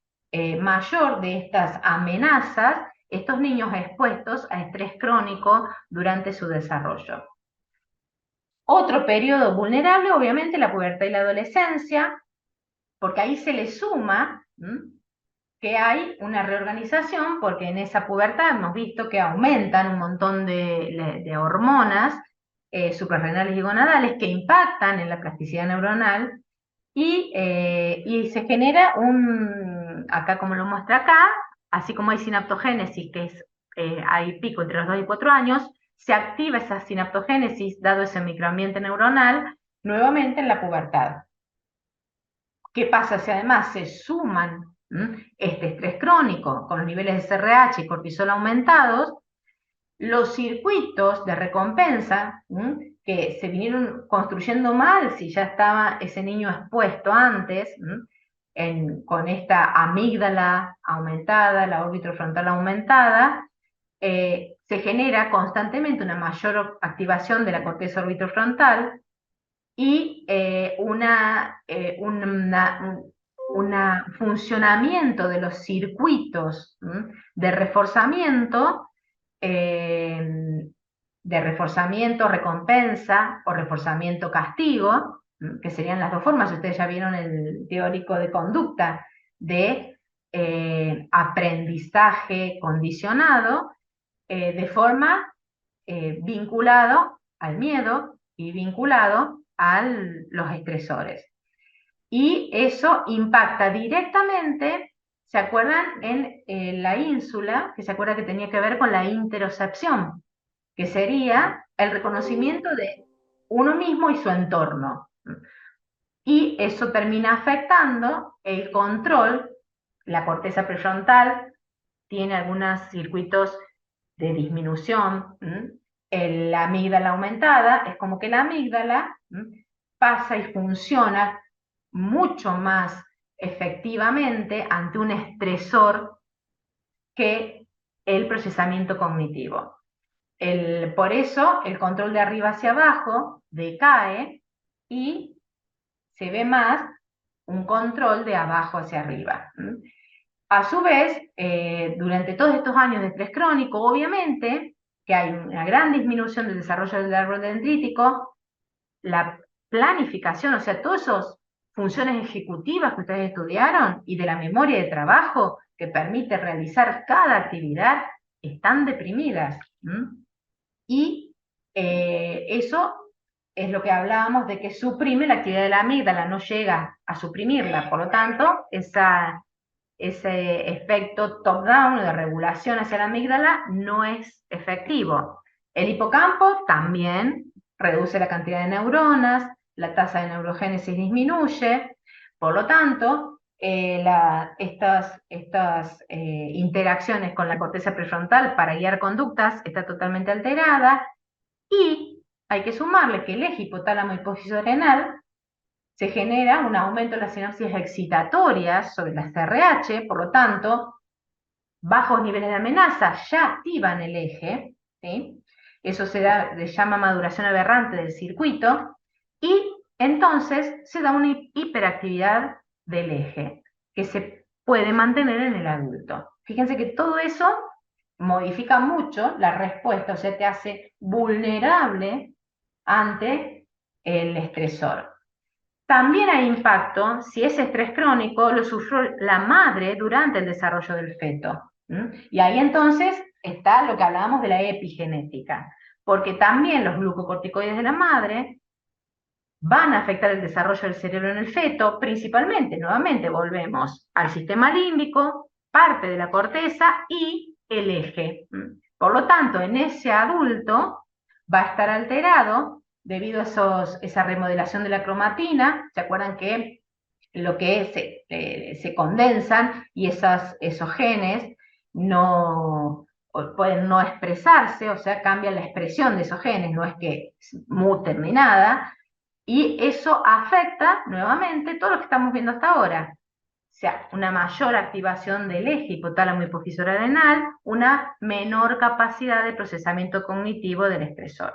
mayor de estas amenazas, estos niños expuestos a estrés crónico durante su desarrollo. Otro periodo vulnerable, obviamente, la pubertad y la adolescencia, porque ahí se le suma que hay una reorganización, porque en esa pubertad hemos visto que aumentan un montón de hormonas suprarrenales y gonadales que impactan en la plasticidad neuronal y se genera acá como lo muestra acá, así como hay sinaptogénesis, que hay pico entre los 2 y 4 años, se activa esa sinaptogénesis, dado ese microambiente neuronal, nuevamente en la pubertad. ¿Qué pasa si además se suman este estrés crónico con los niveles de CRH y cortisol aumentados? Los circuitos de recompensa que se vinieron construyendo mal si ya estaba ese niño expuesto antes, con esta amígdala aumentada, la órbita frontal aumentada, se genera constantemente una mayor activación de la corteza orbitofrontal y un funcionamiento de los circuitos de reforzamiento, recompensa o reforzamiento castigo, que serían las dos formas. Ustedes ya vieron el teórico de conducta de aprendizaje condicionado, de forma vinculado al miedo y vinculado a los estresores. Y eso impacta directamente ¿Se acuerdan en la ínsula, que se acuerda que tenía que ver con la interocepción, que sería el reconocimiento de uno mismo y su entorno? Y eso termina afectando el control. La corteza prefrontal tiene algunos circuitos de disminución. La amígdala aumentada, es como que la amígdala pasa y funciona mucho más efectivamente ante un estresor que el procesamiento cognitivo. Por eso el control de arriba hacia abajo decae y se ve más un control de abajo hacia arriba. A su vez, durante todos estos años de estrés crónico, obviamente que hay una gran disminución del desarrollo del árbol dendrítico, la planificación, o sea, todas esas funciones ejecutivas que ustedes estudiaron y de la memoria de trabajo que permite realizar cada actividad, están deprimidas. Y eso es lo que hablábamos de que suprime la actividad de la amígdala, no llega a suprimirla. Por lo tanto, ese efecto top-down de regulación hacia la amígdala no es efectivo. El hipocampo también reduce la cantidad de neuronas, la tasa de neurogénesis disminuye, por lo tanto, estas interacciones con la corteza prefrontal para guiar conductas está totalmente alterada, y hay que sumarle que el eje hipotálamo hipófisis adrenal se genera un aumento de las sinapsis excitatorias sobre las TRH, por lo tanto, bajos niveles de amenaza ya activan el eje, ¿sí? Eso se llama maduración aberrante del circuito, y entonces se da una hiperactividad del eje, que se puede mantener en el adulto. Fíjense que todo eso modifica mucho la respuesta, o sea, te hace vulnerable ante el estresor. También hay impacto si ese estrés crónico lo sufrió la madre durante el desarrollo del feto. Y ahí entonces está lo que hablábamos de la epigenética, porque también los glucocorticoides de la madre van a afectar el desarrollo del cerebro en el feto, principalmente, nuevamente volvemos al sistema límbico, parte de la corteza y el eje. Por lo tanto, en ese adulto va a estar alterado debido a esa remodelación de la cromatina. ¿Se acuerdan que lo que se condensan y esos genes pueden no expresarse, o sea, cambia la expresión de esos genes, no es que muten ni nada, y eso afecta nuevamente todo lo que estamos viendo hasta ahora. O sea, una mayor activación del eje hipotálamo hipófisis adrenal, una menor capacidad de procesamiento cognitivo del estresor.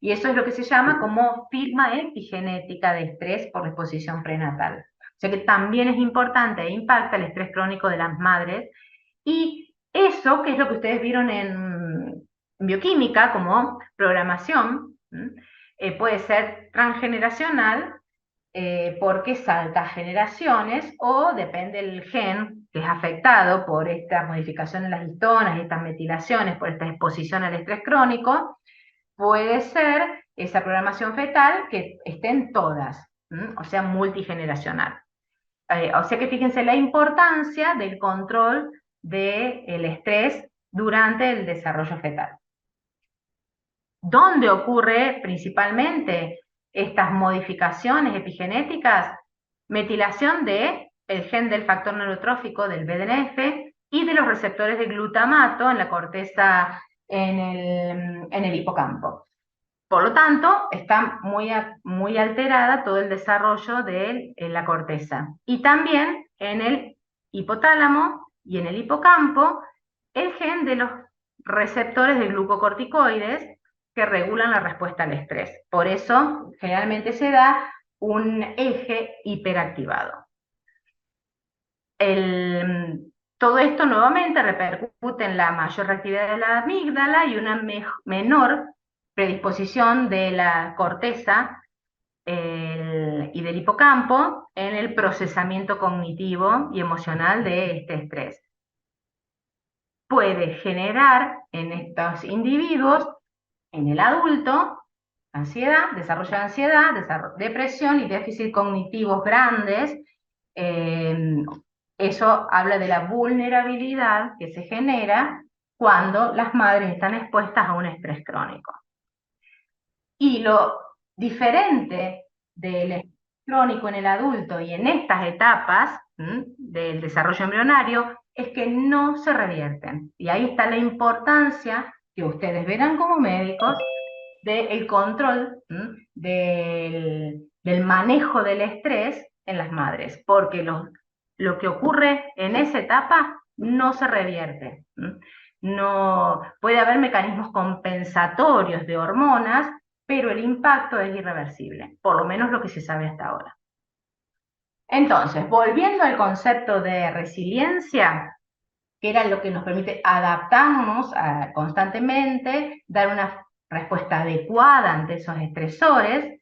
Y eso es lo que se llama como firma epigenética de estrés por exposición prenatal. O sea que también es importante e impacta el estrés crónico de las madres. Y eso, que es lo que ustedes vieron en bioquímica como programación, puede ser transgeneracional, porque salta generaciones, o depende del gen que es afectado por estas modificaciones en las histonas, estas metilaciones, por esta exposición al estrés crónico, puede ser esa programación fetal que estén todas, o sea, multigeneracional. O sea que fíjense la importancia del control del estrés durante el desarrollo fetal. ¿Dónde ocurre principalmente estas modificaciones epigenéticas? Metilación del gen del factor neurotrófico del BDNF y de los receptores de glutamato en la corteza, en el hipocampo. Por lo tanto, está muy alterada todo el desarrollo de la corteza. Y también en el hipotálamo y en el hipocampo, el gen de los receptores de glucocorticoides que regulan la respuesta al estrés. Por eso, generalmente se da un eje hiperactivado. Todo esto nuevamente repercute en la mayor reactividad de la amígdala y una menor predisposición de la corteza y del hipocampo en el procesamiento cognitivo y emocional de este estrés. Puede generar en estos individuos, en el adulto, ansiedad, desarrollo de ansiedad, depresión y déficit cognitivos grandes, Eso habla de la vulnerabilidad que se genera cuando las madres están expuestas a un estrés crónico. Y lo diferente del estrés crónico en el adulto y en estas etapas del desarrollo embrionario es que no se revierten. Y ahí está la importancia que ustedes verán como médicos del control del manejo del estrés en las madres, porque lo que ocurre en esa etapa no se revierte. No, puede haber mecanismos compensatorios de hormonas, pero el impacto es irreversible, por lo menos lo que se sabe hasta ahora. Entonces, volviendo al concepto de resiliencia, que era lo que nos permite adaptarnos constantemente, dar una respuesta adecuada ante esos estresores,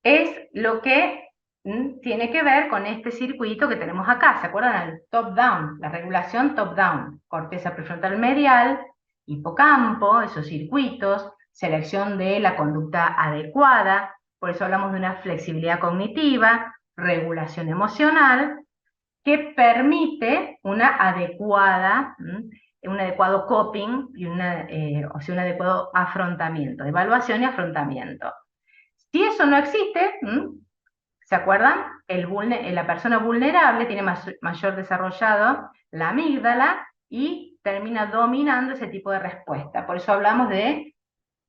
es lo que tiene que ver con este circuito que tenemos acá. ¿Se acuerdan? El top-down, la regulación top-down, corteza prefrontal medial, hipocampo, esos circuitos, selección de la conducta adecuada, por eso hablamos de una flexibilidad cognitiva, regulación emocional, que permite una adecuada, un adecuado coping y o sea, un adecuado afrontamiento, evaluación y afrontamiento. Si eso no existe, ¿se acuerdan? La persona vulnerable tiene mayor desarrollado la amígdala y termina dominando ese tipo de respuesta. Por eso hablamos de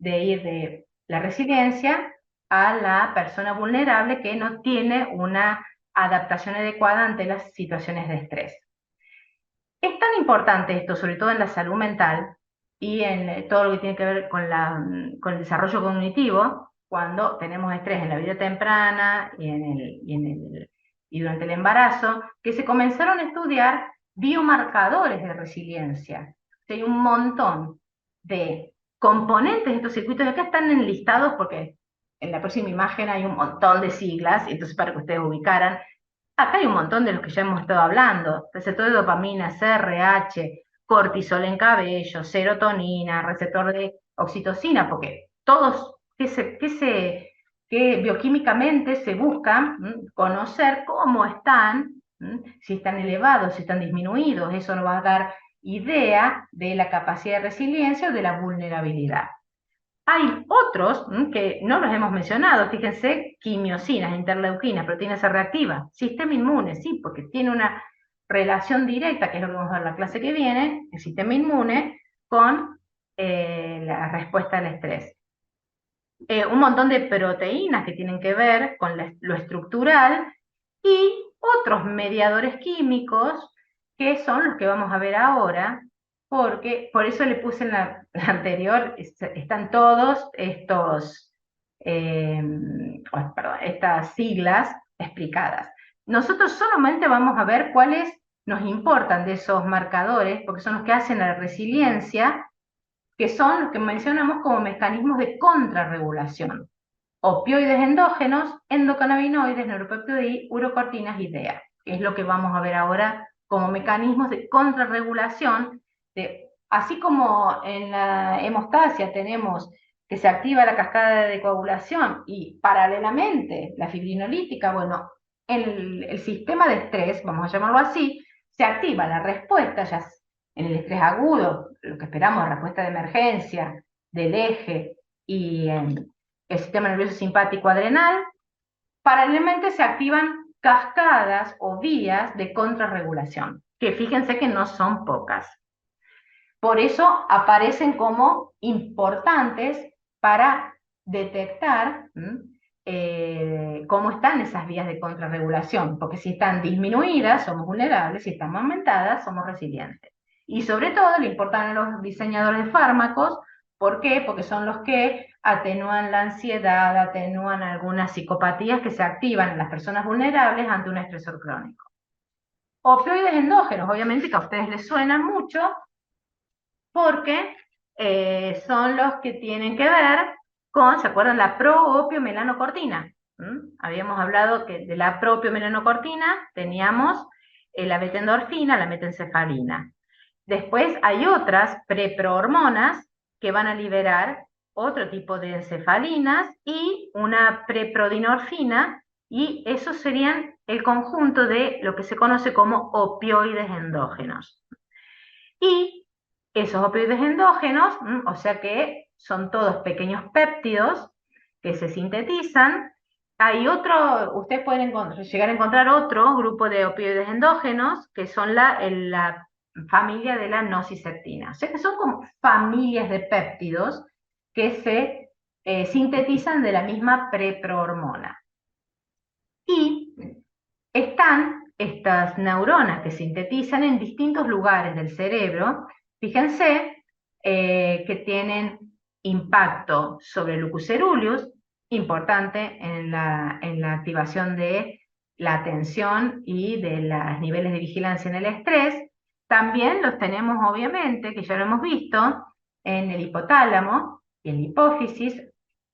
ir de la resiliencia a la persona vulnerable que no tiene una adaptación adecuada ante las situaciones de estrés. Es tan importante esto, sobre todo en la salud mental y en todo lo que tiene que ver con el desarrollo cognitivo, cuando tenemos estrés en la vida temprana y durante el embarazo, que se comenzaron a estudiar biomarcadores de resiliencia. Hay un montón de componentes de estos circuitos, acá están enlistados porque en la próxima imagen hay un montón de siglas, entonces para que ustedes ubicaran. Acá hay un montón de los que ya hemos estado hablando, receptor de dopamina, CRH, cortisol en cabello, serotonina, receptor de oxitocina, porque todos, que bioquímicamente se busca conocer cómo están, si están elevados, si están disminuidos, eso nos va a dar idea de la capacidad de resiliencia o de la vulnerabilidad. Hay otros que no los hemos mencionado, fíjense, quimiosinas, interleuquinas, proteína C reactiva, sistema inmune, sí, porque tiene una relación directa, que es lo que vamos a ver en la clase que viene, el sistema inmune, con la respuesta al estrés. Un montón de proteínas que tienen que ver con lo estructural y otros mediadores químicos que son los que vamos a ver ahora, porque por eso le puse en la anterior, están todos estas siglas explicadas. Nosotros solamente vamos a ver cuáles nos importan de esos marcadores, porque son los que hacen la resiliencia, que son los que mencionamos como mecanismos de contrarregulación. Opioides endógenos, endocannabinoides, neuropeptidoides, urocortinas y DEA, que es lo que vamos a ver ahora como mecanismos de contrarregulación. Así como en la hemostasia tenemos que se activa la cascada de coagulación y paralelamente la fibrinolítica, bueno, en el sistema de estrés, vamos a llamarlo así, se activa la respuesta, ya en el estrés agudo, lo que esperamos, respuesta de emergencia, del eje y en el sistema nervioso simpático adrenal, paralelamente se activan cascadas o vías de contrarregulación, que fíjense que no son pocas. Por eso aparecen como importantes para detectar cómo están esas vías de contrarregulación, porque si están disminuidas somos vulnerables, si están aumentadas somos resilientes. Y sobre todo le importan a los diseñadores de fármacos. ¿Por qué? Porque son los que atenúan la ansiedad, atenúan algunas psicopatías que se activan en las personas vulnerables ante un estresor crónico. Opioides endógenos, obviamente que a ustedes les suenan mucho, porque son los que tienen que ver con, ¿se acuerdan? La proopiomelanocortina. Habíamos hablado que de la proopiomelanocortina teníamos la beta-endorfina, la metencefalina. Después hay otras preprohormonas que van a liberar otro tipo de encefalinas y una preprodinorfina, y esos serían el conjunto de lo que se conoce como opioides endógenos. Y esos opioides endógenos, o sea que son todos pequeños péptidos que se sintetizan. Hay otro, ustedes pueden llegar a encontrar otro grupo de opioides endógenos que son la familia de la nociceptina. O sea que son como familias de péptidos que se sintetizan de la misma preprohormona. Y están estas neuronas que sintetizan en distintos lugares del cerebro. Fíjense que tienen impacto sobre el lucus ceruleus, importante en la activación de la atención y de los niveles de vigilancia en el estrés. También los tenemos, obviamente, que ya lo hemos visto, en el hipotálamo y en la hipófisis,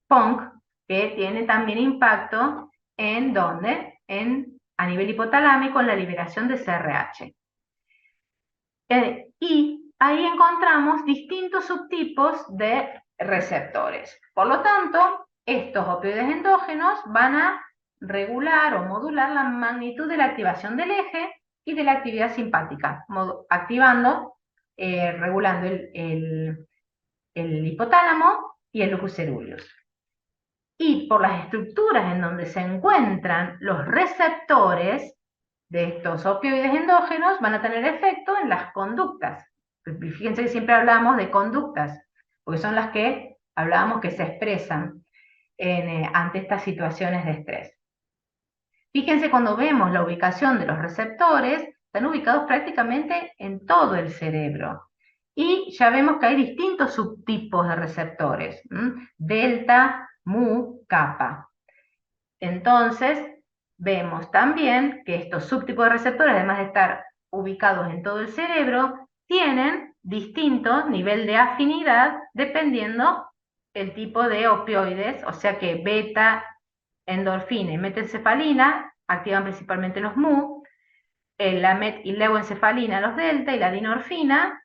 PONC, que tiene también impacto en ¿dónde? A nivel hipotalámico en la liberación de CRH. Y ahí encontramos distintos subtipos de receptores. Por lo tanto, estos opioides endógenos van a regular o modular la magnitud de la activación del eje y de la actividad simpática, activando, regulando el hipotálamo y el lucus ceruleus. Y por las estructuras en donde se encuentran los receptores de estos opioides endógenos van a tener efecto en las conductas. Fíjense que siempre hablamos de conductas, porque son las que hablábamos que se expresan ante estas situaciones de estrés. Fíjense cuando vemos la ubicación de los receptores, están ubicados prácticamente en todo el cerebro. Y ya vemos que hay distintos subtipos de receptores, delta, mu, kappa. Entonces, vemos también que estos subtipos de receptores, además de estar ubicados en todo el cerebro, tienen distinto nivel de afinidad dependiendo el tipo de opioides, o sea que beta, endorfina y metencefalina activan principalmente los mu, la met y leuencefalina los delta y la dinorfina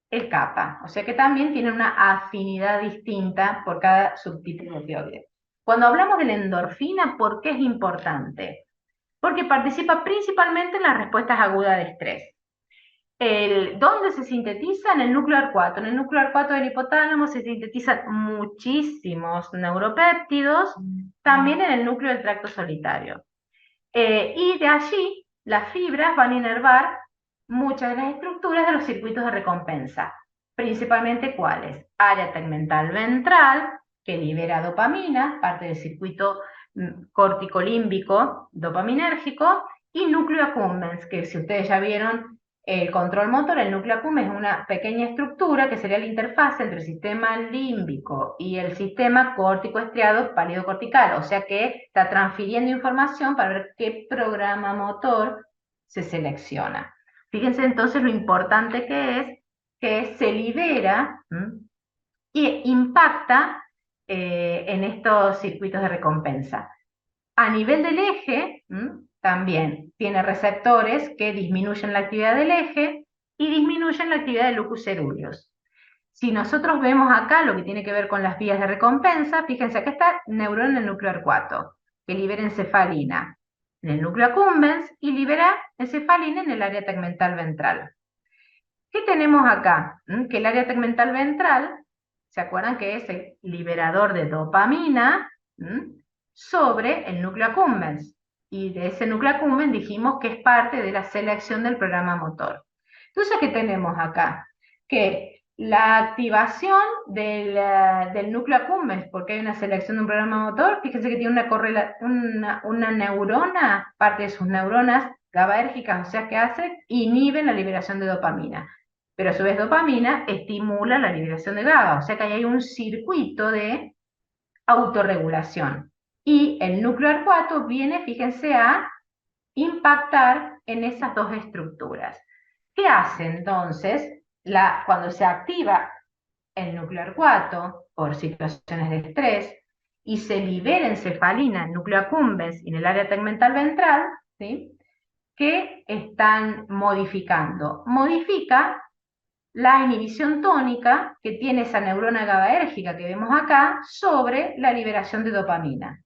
el kappa, o sea que también tienen una afinidad distinta por cada subtipo de opioide. Cuando hablamos de la endorfina, ¿por qué es importante? Porque participa principalmente en las respuestas agudas de estrés. ¿Dónde se sintetiza? En el núcleo arcuato. En el núcleo arcuato del hipotálamo se sintetizan muchísimos neuropéptidos, también en el núcleo del tracto solitario. Y de allí las fibras van a inervar muchas de las estructuras de los circuitos de recompensa. Principalmente ¿cuáles? Área tegmental ventral, que libera dopamina, parte del circuito corticolímbico dopaminérgico, y núcleo accumbens, que si ustedes ya vieron el control motor, el núcleo accumbens es una pequeña estructura que sería la interfaz entre el sistema límbico y el sistema córtico-estriado pálido cortical, o sea que está transfiriendo información para ver qué programa motor se selecciona. Fíjense entonces lo importante que se libera y impacta en estos circuitos de recompensa. A nivel del eje, también tiene receptores que disminuyen la actividad del eje y disminuyen la actividad del lucus ceruleus. Si nosotros vemos acá lo que tiene que ver con las vías de recompensa, fíjense, acá está neurona en el núcleo arcuato, que libera encefalina en el núcleo accumbens y libera encefalina en el área tegmental ventral. ¿Qué tenemos acá? Que el área tegmental ventral, ¿se acuerdan que es el liberador de dopamina sobre el núcleo accumbens? Y de ese núcleo accumbens dijimos que es parte de la selección del programa motor. Entonces, ¿qué tenemos acá? Que la activación del núcleo accumbens, porque hay una selección de un programa motor, fíjense que tiene una neurona, parte de sus neuronas GABAérgicas, o sea que inhiben la liberación de dopamina. Pero a su vez dopamina estimula la liberación de GABA, o sea que ahí hay un circuito de autorregulación. Y el núcleo arcuato viene, fíjense, a impactar en esas dos estructuras. ¿Qué hace entonces cuando se activa el núcleo arcuato por situaciones de estrés y se libera encefalina en el núcleo accumbens y en el área tegmental ventral? ¿Sí? ¿Qué están modificando? Modifica la inhibición tónica que tiene esa neurona GABAérgica que vemos acá sobre la liberación de dopamina.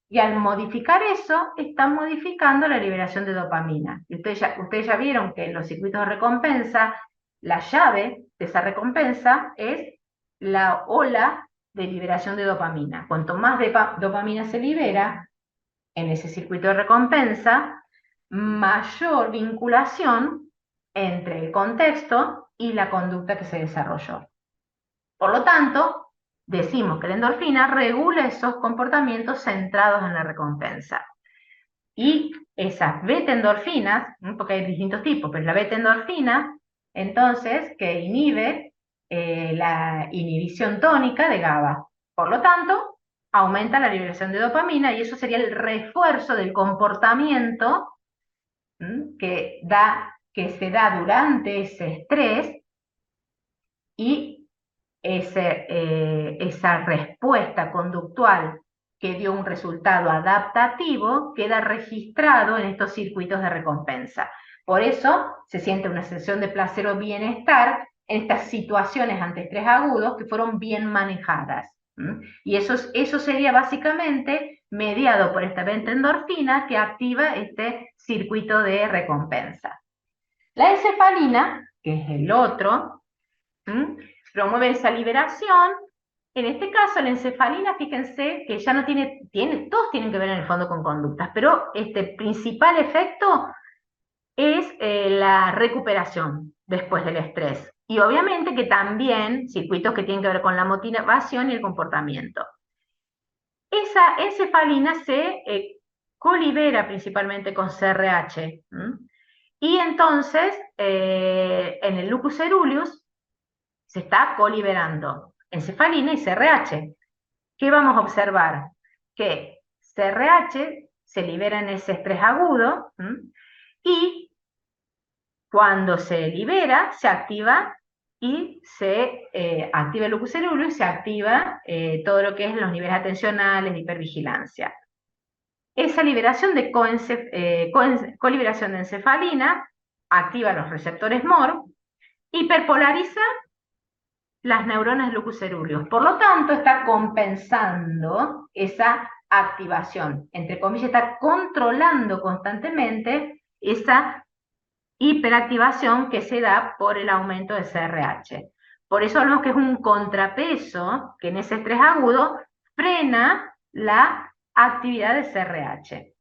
Y al modificar eso, están modificando la liberación de dopamina. Y ustedes ya vieron que en los circuitos de recompensa, la llave de esa recompensa es la ola de liberación de dopamina. Cuanto más dopamina se libera en ese circuito de recompensa, mayor vinculación entre el contexto y la conducta que se desarrolló. Por lo tanto, decimos que la endorfina regula esos comportamientos centrados en la recompensa. Y esas beta-endorfinas, porque hay distintos tipos, pero la beta-endorfina, entonces, que inhibe la inhibición tónica de GABA. Por lo tanto, aumenta la liberación de dopamina y eso sería el refuerzo del comportamiento que se da durante ese estrés y esa respuesta conductual que dio un resultado adaptativo queda registrado en estos circuitos de recompensa. Por eso se siente una sensación de placer o bienestar en estas situaciones ante estrés agudos que fueron bien manejadas. Y eso sería básicamente mediado por esta endorfina que activa este circuito de recompensa. La encefalina, que es el otro, promueve esa liberación. En este caso, la encefalina, fíjense que ya no todos tienen que ver en el fondo con conductas, pero este principal efecto es la recuperación después del estrés. Y obviamente que también circuitos que tienen que ver con la motivación y el comportamiento. Esa encefalina se colibera principalmente con CRH. Y entonces, en el lucus ceruleus, se está coliberando encefalina y CRH. ¿Qué vamos a observar? Que CRH se libera en ese estrés agudo y cuando se libera, se activa y se activa el lucus ceruleus y se activa todo lo que es los niveles atencionales de hipervigilancia. Esa liberación de coliberación de encefalina activa los receptores MOR, hiperpolariza las neuronas del lucus ceruleus. Por lo tanto, está compensando esa activación. Entre comillas, está controlando constantemente esa hiperactivación que se da por el aumento de CRH. Por eso hablamos que es un contrapeso que en ese estrés agudo frena la actividad de CRH.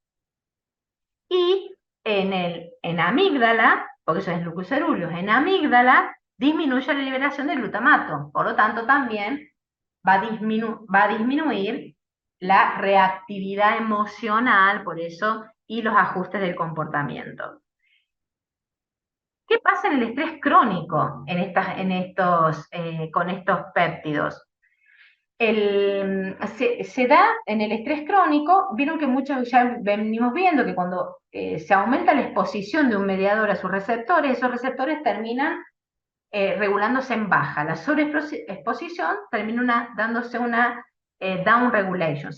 Y en amígdala, porque eso es lucus ceruleus, en amígdala disminuye la liberación de glutamato, por lo tanto también va a disminuir la reactividad emocional, por eso, y los ajustes del comportamiento. ¿Qué pasa en el estrés crónico con estos péptidos? Se da en el estrés crónico, vieron que muchos ya venimos viendo que cuando se aumenta la exposición de un mediador a sus receptores, esos receptores terminan regulándose en baja. La sobreexposición termina dándose una down regulation,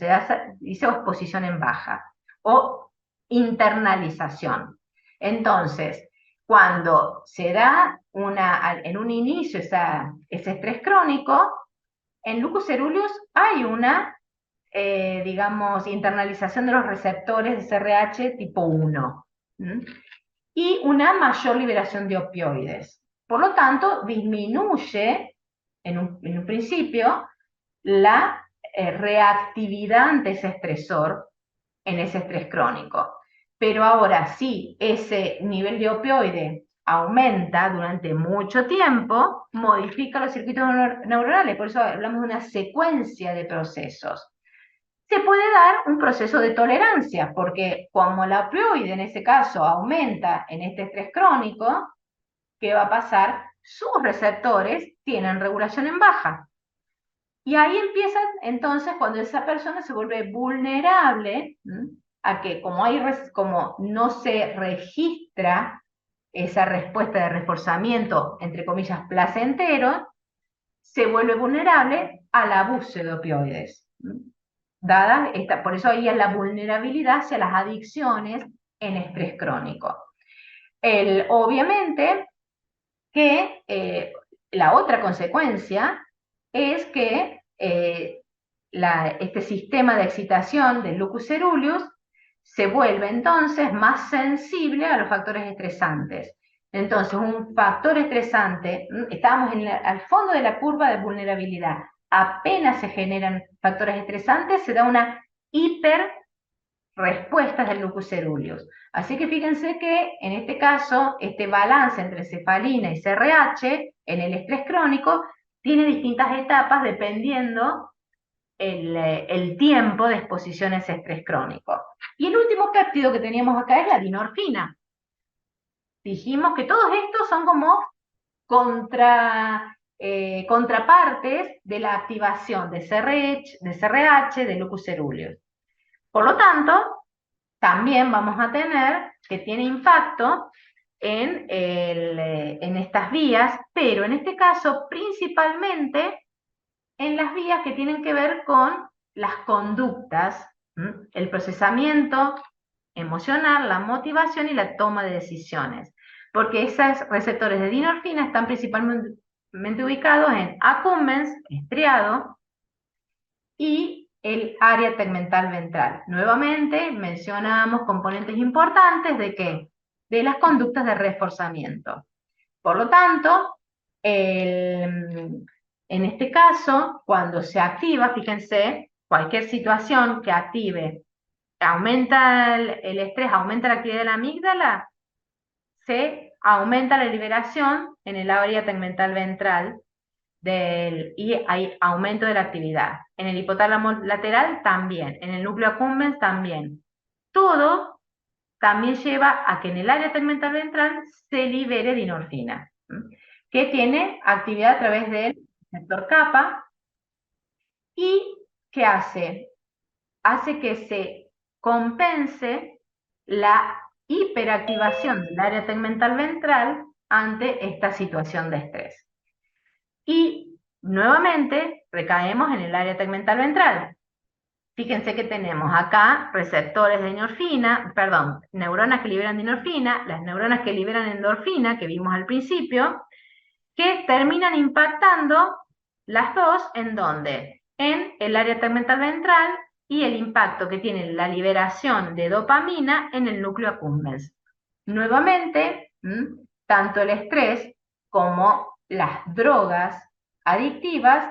dice exposición en baja, o internalización. Entonces, cuando se da en un inicio ese estrés crónico, en lucus ceruleus hay una, digamos, internalización de los receptores de CRH tipo 1 y una mayor liberación de opioides. Por lo tanto, disminuye en un principio la reactividad ante ese estresor en ese estrés crónico. Pero ahora, si ese nivel de opioide aumenta durante mucho tiempo, modifica los circuitos neuronales, por eso hablamos de una secuencia de procesos. Se puede dar un proceso de tolerancia, porque como la opioide en ese caso aumenta en este estrés crónico, ¿qué va a pasar? Sus receptores tienen regulación en baja. Y ahí empieza entonces cuando esa persona se vuelve vulnerable a que como no se registra esa respuesta de reforzamiento, entre comillas, placentero, se vuelve vulnerable al abuso de opioides. Por eso ahí es la vulnerabilidad hacia las adicciones en estrés crónico. Obviamente que la otra consecuencia es que este sistema de excitación del lucus ceruleus se vuelve entonces más sensible a los factores estresantes. Entonces, un factor estresante, estábamos al fondo de la curva de vulnerabilidad, apenas se generan factores estresantes, se da una hiper respuestas del lucus ceruleus. Así que fíjense que en este caso, este balance entre cefalina y CRH en el estrés crónico tiene distintas etapas dependiendo el tiempo de exposición a ese estrés crónico. Y el último péptido que teníamos acá es la dinorfina. Dijimos que todos estos son como contrapartes de la activación de CRH, de lucus ceruleus. Por lo tanto, también vamos a tener que tiene impacto en estas vías, pero en este caso principalmente en las vías que tienen que ver con las conductas, el procesamiento emocional, la motivación y la toma de decisiones, porque esos receptores de dinorfina están principalmente ubicados en accumbens, estriado, y el área tegmental ventral. Nuevamente mencionamos componentes importantes de ¿qué? De las conductas de reforzamiento. Por lo tanto, en este caso, cuando se activa, fíjense, cualquier situación que active, aumenta el estrés, aumenta la actividad de la amígdala, se aumenta la liberación en el área tegmental ventral y hay aumento de la actividad. En el hipotálamo lateral también, en el núcleo accumbens también. Todo también lleva a que en el área tegmental ventral se libere dinorfina, que tiene actividad a través del receptor kappa y ¿qué hace? Hace que se compense la hiperactivación del área tegmental ventral ante esta situación de estrés. Y nuevamente recaemos en el área tegmental ventral. Fíjense que tenemos acá receptores de endorfina, perdón, neuronas que liberan dinorfina, las neuronas que liberan endorfina, que vimos al principio, que terminan impactando las dos, ¿en dónde? En el área tegmental ventral y el impacto que tiene la liberación de dopamina en el núcleo accumbens. Nuevamente, tanto el estrés como las drogas adictivas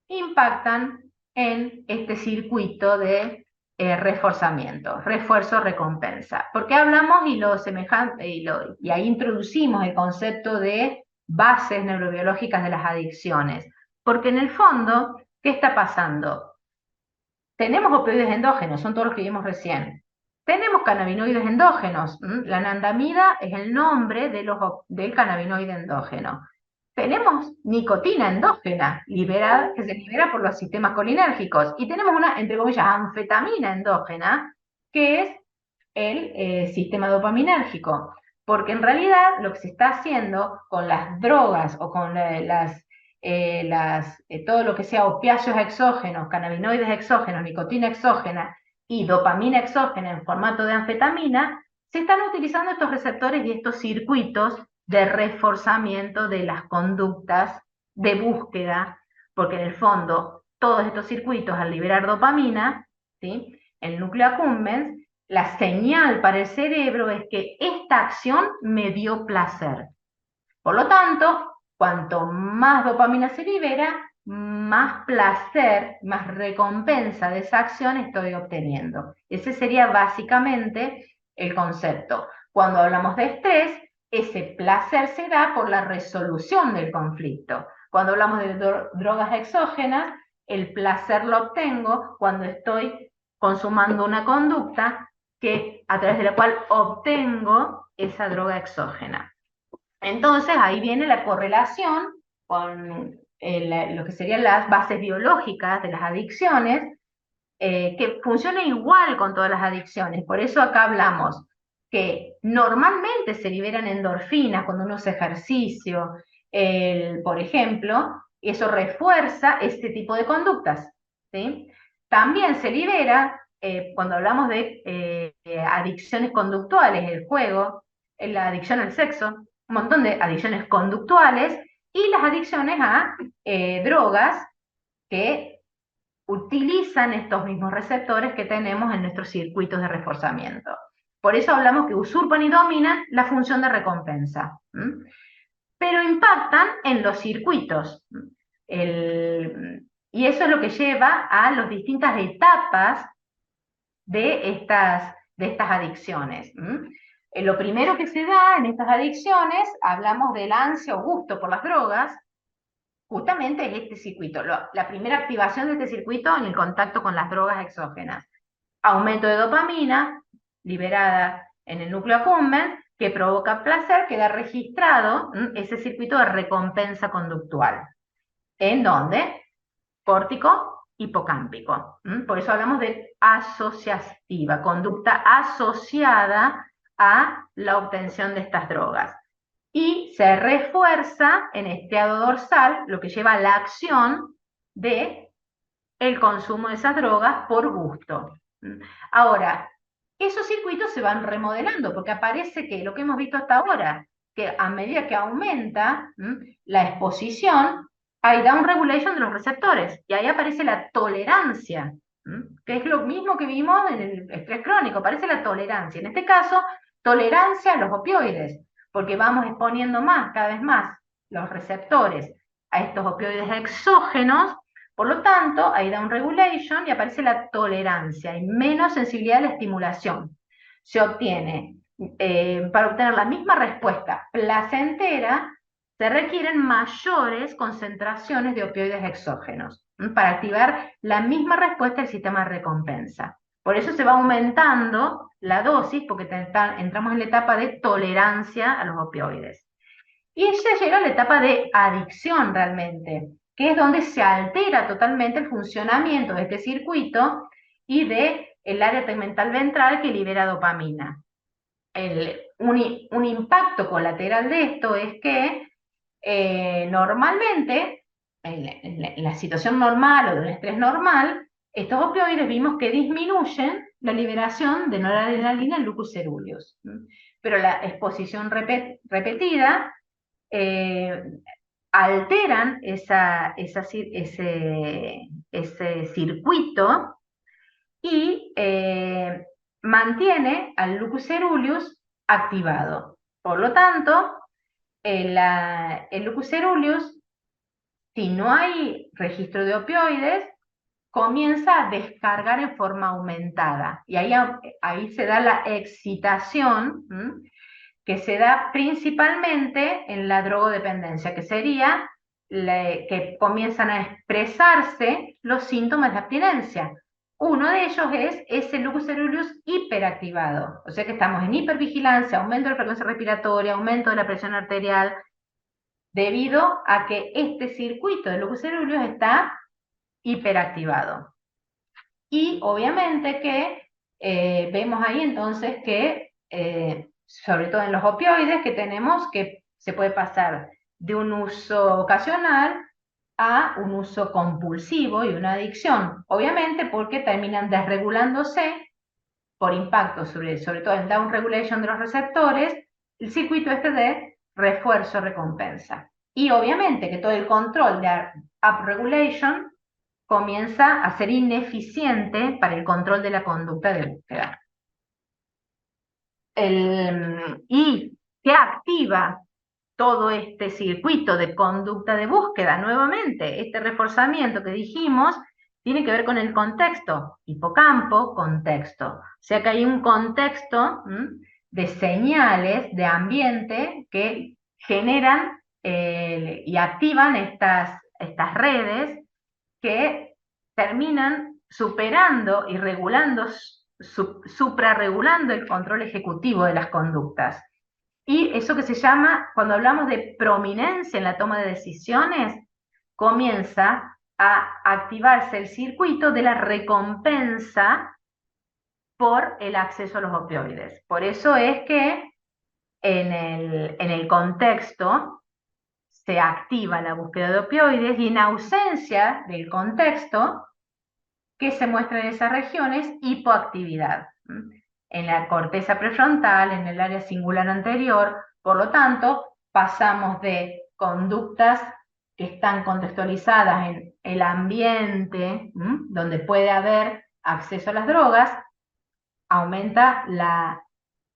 impactan en este circuito de reforzamiento, refuerzo-recompensa. Porque hablamos y ahí introducimos el concepto de bases neurobiológicas de las adicciones. Porque en el fondo, ¿qué está pasando? Tenemos opioides endógenos, son todos los que vimos recién. Tenemos cannabinoides endógenos. La anandamida es el nombre del cannabinoide endógeno. Tenemos nicotina endógena, que se libera por los sistemas colinérgicos. Y tenemos una, entre comillas, anfetamina endógena, que es el sistema dopaminérgico. Porque en realidad lo que se está haciendo con las drogas o con todo lo que sea opiáceos exógenos, cannabinoides exógenos, nicotina exógena y dopamina exógena en formato de anfetamina, se están utilizando estos receptores y estos circuitos de reforzamiento de las conductas de búsqueda, porque en el fondo todos estos circuitos al liberar dopamina, ¿sí? El núcleo accumbens, la señal para el cerebro es que esta acción me dio placer. Por lo tanto, cuanto más dopamina se libera, más placer, más recompensa de esa acción estoy obteniendo. Ese sería básicamente el concepto. Cuando hablamos de estrés, ese placer se da por la resolución del conflicto. Cuando hablamos de drogas exógenas, el placer lo obtengo cuando estoy consumando una conducta a través de la cual obtengo esa droga exógena. Entonces ahí viene la correlación con lo que serían las bases biológicas de las adicciones, que funciona igual con todas las adicciones. Por eso acá hablamos que normalmente se liberan endorfinas cuando uno hace ejercicio, por ejemplo, y eso refuerza este tipo de conductas, ¿sí? También se libera, cuando hablamos de adicciones conductuales, el juego, la adicción al sexo, un montón de adicciones conductuales y las adicciones a drogas que utilizan estos mismos receptores que tenemos en nuestros circuitos de reforzamiento. Por eso hablamos que usurpan y dominan la función de recompensa. Pero impactan en los circuitos. Y eso es lo que lleva a las distintas etapas de estas adicciones. Lo primero que se da en estas adicciones, hablamos del ansia o gusto por las drogas, justamente es este circuito, la primera activación de este circuito en el contacto con las drogas exógenas. Aumento de dopamina, liberada en el núcleo accumbens, que provoca placer, queda registrado ese circuito de recompensa conductual. ¿En dónde? Córtico hipocámpico. Por eso hablamos de asociativa, conducta asociada a la obtención de estas drogas. Y se refuerza en estriado dorsal, lo que lleva a la acción de el consumo de esas drogas por gusto. Ahora, esos circuitos se van remodelando, porque aparece que lo que hemos visto hasta ahora, que a medida que aumenta la exposición, hay down regulation de los receptores, y ahí aparece la tolerancia, que es lo mismo que vimos en el estrés crónico, aparece la tolerancia. En este caso, tolerancia a los opioides, porque vamos exponiendo cada vez más los receptores a estos opioides exógenos. Por lo tanto, hay down regulation y aparece la tolerancia, hay menos sensibilidad a la estimulación. Se obtiene, para obtener la misma respuesta placentera, se requieren mayores concentraciones de opioides exógenos para activar la misma respuesta del sistema de recompensa. Por eso se va aumentando la dosis, porque entramos en la etapa de tolerancia a los opioides. Y se llega a la etapa de adicción realmente, que es donde se altera totalmente el funcionamiento de este circuito y del área tegmental ventral que libera dopamina. Un impacto colateral de esto es que normalmente, en la situación normal o de un estrés normal, estos opioides vimos que disminuyen la liberación de noradrenalina en locus coeruleus. Pero la exposición repetida alteran ese circuito y mantiene al locus coeruleus activado. Por lo tanto, el locus coeruleus, si no hay registro de opioides, comienza a descargar en forma aumentada. Y ahí se da la excitación, que se da principalmente en la drogodependencia, que sería que comienzan a expresarse los síntomas de abstinencia. Uno de ellos es ese locus coeruleus hiperactivado, o sea que estamos en hipervigilancia, aumento de la frecuencia respiratoria, aumento de la presión arterial, debido a que este circuito de locus coeruleus está hiperactivado. Y obviamente que vemos ahí entonces que, sobre todo en los opioides, que tenemos que se puede pasar de un uso ocasional a un uso compulsivo y una adicción, obviamente porque terminan desregulándose por impacto sobre todo el down regulation de los receptores, el circuito este de refuerzo-recompensa. Y obviamente que todo el control de up regulation comienza a ser ineficiente para el control de la conducta de búsqueda. ¿Y qué activa todo este circuito de conducta de búsqueda? Nuevamente, este reforzamiento que dijimos tiene que ver con el contexto, hipocampo, contexto. O sea que hay un contexto de señales de ambiente que generan y activan estas redes que terminan superando y regulando, suprarregulando el control ejecutivo de las conductas. Y eso que se llama, cuando hablamos de prominencia en la toma de decisiones, comienza a activarse el circuito de la recompensa por el acceso a los opioides. Por eso es que en el contexto se activa la búsqueda de opioides, y en ausencia del contexto, ¿qué se muestra en esas regiones? Hipoactividad. En la corteza prefrontal, en el área singular anterior. Por lo tanto, pasamos de conductas que están contextualizadas en el ambiente, donde puede haber acceso a las drogas, aumenta la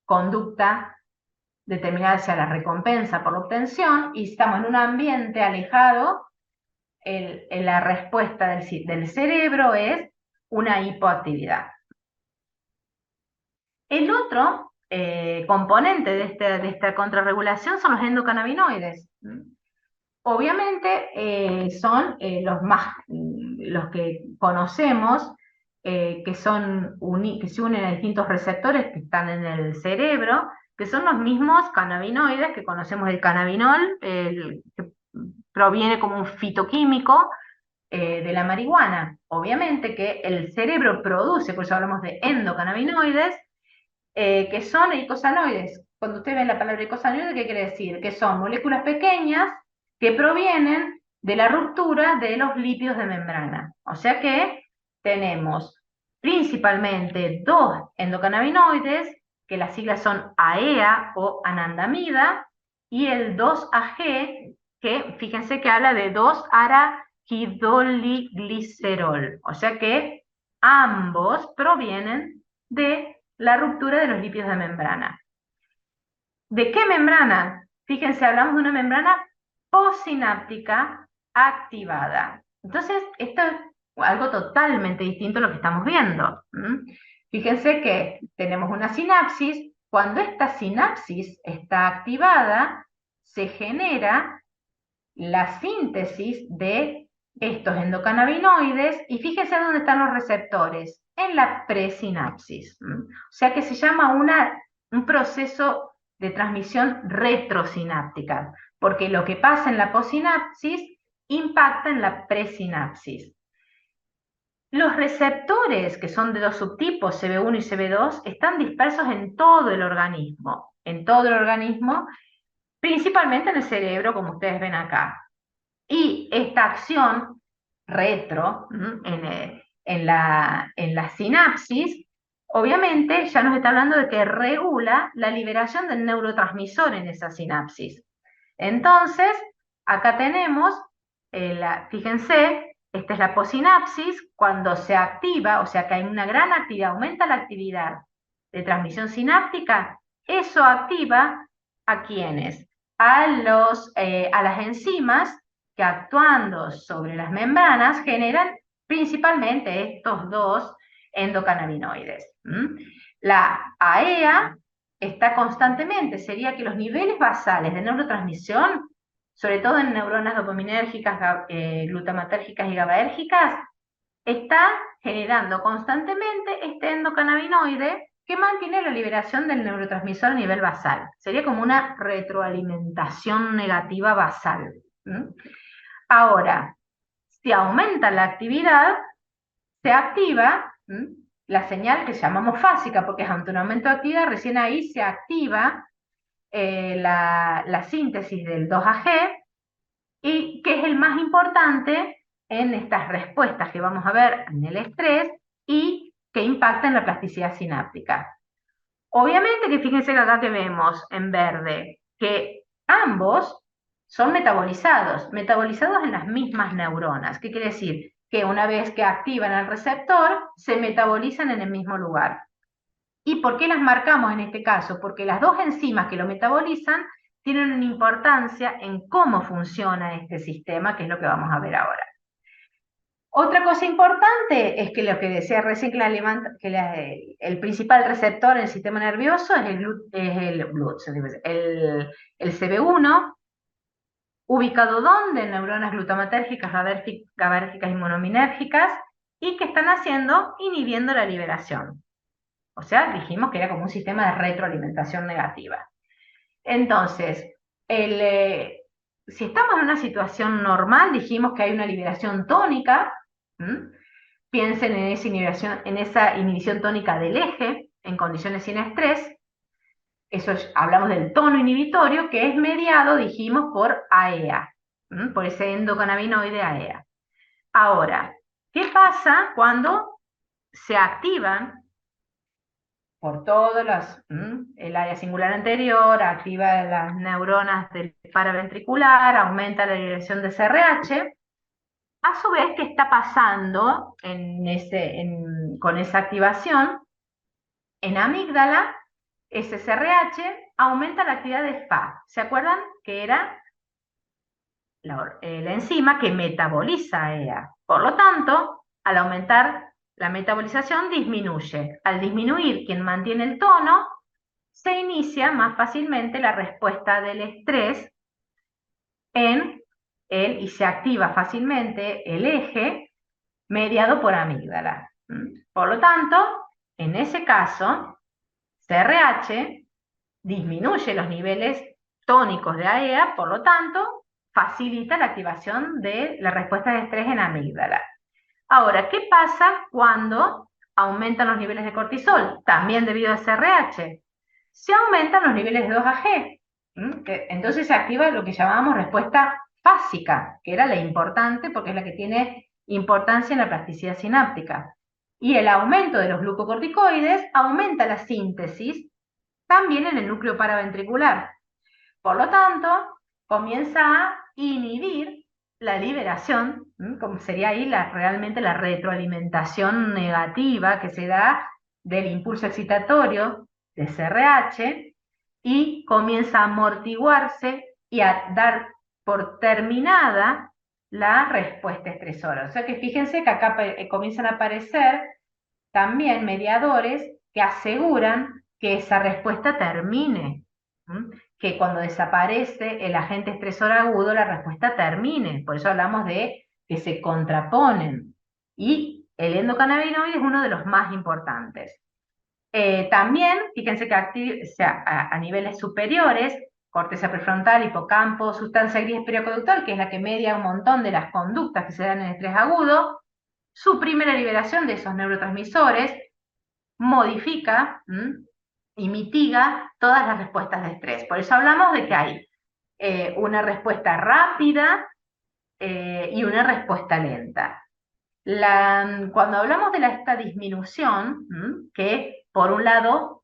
conducta determinada hacia la recompensa por la obtención, y si estamos en un ambiente alejado, la respuesta del cerebro es una hipoactividad. El otro componente de esta contrarregulación son los endocannabinoides. Obviamente son los que conocemos, que se unen a distintos receptores que están en el cerebro, que son los mismos cannabinoides que conocemos del cannabinol, que proviene como un fitoquímico de la marihuana. Obviamente que el cerebro produce, por eso hablamos de endocannabinoides, que son eicosanoides. Cuando usted ve la palabra eicosanoide, ¿qué quiere decir? Que son moléculas pequeñas que provienen de la ruptura de los lípidos de membrana. O sea que tenemos principalmente dos endocannabinoides, que las siglas son AEA o anandamida, y el 2-AG, que fíjense que habla de 2-araquidoliglycerol. O sea que ambos provienen de la ruptura de los lípidos de membrana. ¿De qué membrana? Fíjense, hablamos de una membrana postsináptica activada. Entonces, esto es algo totalmente distinto a lo que estamos viendo. Fíjense que tenemos una sinapsis. Cuando esta sinapsis está activada, se genera la síntesis de estos endocannabinoides, y fíjense dónde están los receptores, en la presinapsis. O sea que se llama un proceso de transmisión retrosináptica, porque lo que pasa en la possinapsis impacta en la presinapsis. Los receptores, que son de dos subtipos, CB1 y CB2, están dispersos en todo el organismo, principalmente en el cerebro, como ustedes ven acá. Y esta acción retro en la sinapsis, obviamente ya nos está hablando de que regula la liberación del neurotransmisor en esa sinapsis. Entonces, acá tenemos, fíjense, esta es la possinapsis. Cuando se activa, o sea que hay una gran actividad, aumenta la actividad de transmisión sináptica, eso activa ¿a quiénes? A las enzimas que, actuando sobre las membranas, generan principalmente estos dos endocannabinoides. La AEA está constantemente, sería que los niveles basales de neurotransmisión, sobre todo en neuronas dopaminérgicas, glutamatérgicas y GABAérgicas, está generando constantemente este endocannabinoide que mantiene la liberación del neurotransmisor a nivel basal. Sería como una retroalimentación negativa basal. Ahora, si aumenta la actividad, se activa la señal que llamamos fásica, porque es ante un aumento de actividad, recién ahí se activa la síntesis del 2-AG, y que es el más importante en estas respuestas que vamos a ver en el estrés y que impactan la plasticidad sináptica. Obviamente que fíjense que acá que vemos en verde, que ambos son metabolizados en las mismas neuronas. ¿Qué quiere decir? Que una vez que activan el receptor, se metabolizan en el mismo lugar. ¿Y por qué las marcamos en este caso? Porque las dos enzimas que lo metabolizan tienen una importancia en cómo funciona este sistema, que es lo que vamos a ver ahora. Otra cosa importante es que lo que decía recién, el principal receptor en el sistema nervioso es el CB1, ubicado ¿dónde? En neuronas glutamatérgicas, GABAérgicas y monominérgicas, y que están inhibiendo la liberación. O sea, dijimos que era como un sistema de retroalimentación negativa. Entonces, si estamos en una situación normal, dijimos que hay una liberación tónica. Piensen en esa inhibición tónica del eje en condiciones sin estrés. Hablamos del tono inhibitorio, que es mediado, dijimos, por AEA, por ese endocannabinoide AEA. Ahora, ¿qué pasa cuando se activan por todas el área singular anterior, activa las neuronas del paraventricular, aumenta la liberación de CRH. A su vez, ¿qué está pasando con esa activación? En amígdala, ese CRH aumenta la actividad de FA. ¿Se acuerdan? Que era la enzima que metaboliza EA. Por lo tanto, al aumentar la metabolización, disminuye. Al disminuir quien mantiene el tono, se inicia más fácilmente la respuesta del estrés y se activa fácilmente el eje mediado por amígdala. Por lo tanto, en ese caso, CRH disminuye los niveles tónicos de AEA, por lo tanto, facilita la activación de la respuesta de estrés en amígdala. Ahora, ¿qué pasa cuando aumentan los niveles de cortisol? También debido a CRH. Se aumentan los niveles de 2-AG. Entonces se activa lo que llamábamos respuesta fásica, que era la importante porque es la que tiene importancia en la plasticidad sináptica. Y el aumento de los glucocorticoides aumenta la síntesis también en el núcleo paraventricular. Por lo tanto, comienza a inhibir la liberación, como sería ahí realmente la retroalimentación negativa que se da del impulso excitatorio de CRH, y comienza a amortiguarse y a dar por terminada la respuesta estresora. O sea que fíjense que acá comienzan a aparecer también mediadores que aseguran que esa respuesta termine, que cuando desaparece el agente estresor agudo, la respuesta termine. Por eso hablamos de que se contraponen. Y el endocannabinoide es uno de los más importantes. También, fíjense que a niveles superiores, corteza prefrontal, hipocampo, sustancia gris periaqueductal, que es la que media un montón de las conductas que se dan en estrés agudo, suprime la liberación de esos neurotransmisores, modifica y mitiga todas las respuestas de estrés. Por eso hablamos de que hay una respuesta rápida y una respuesta lenta. Cuando hablamos de esta disminución, que por un lado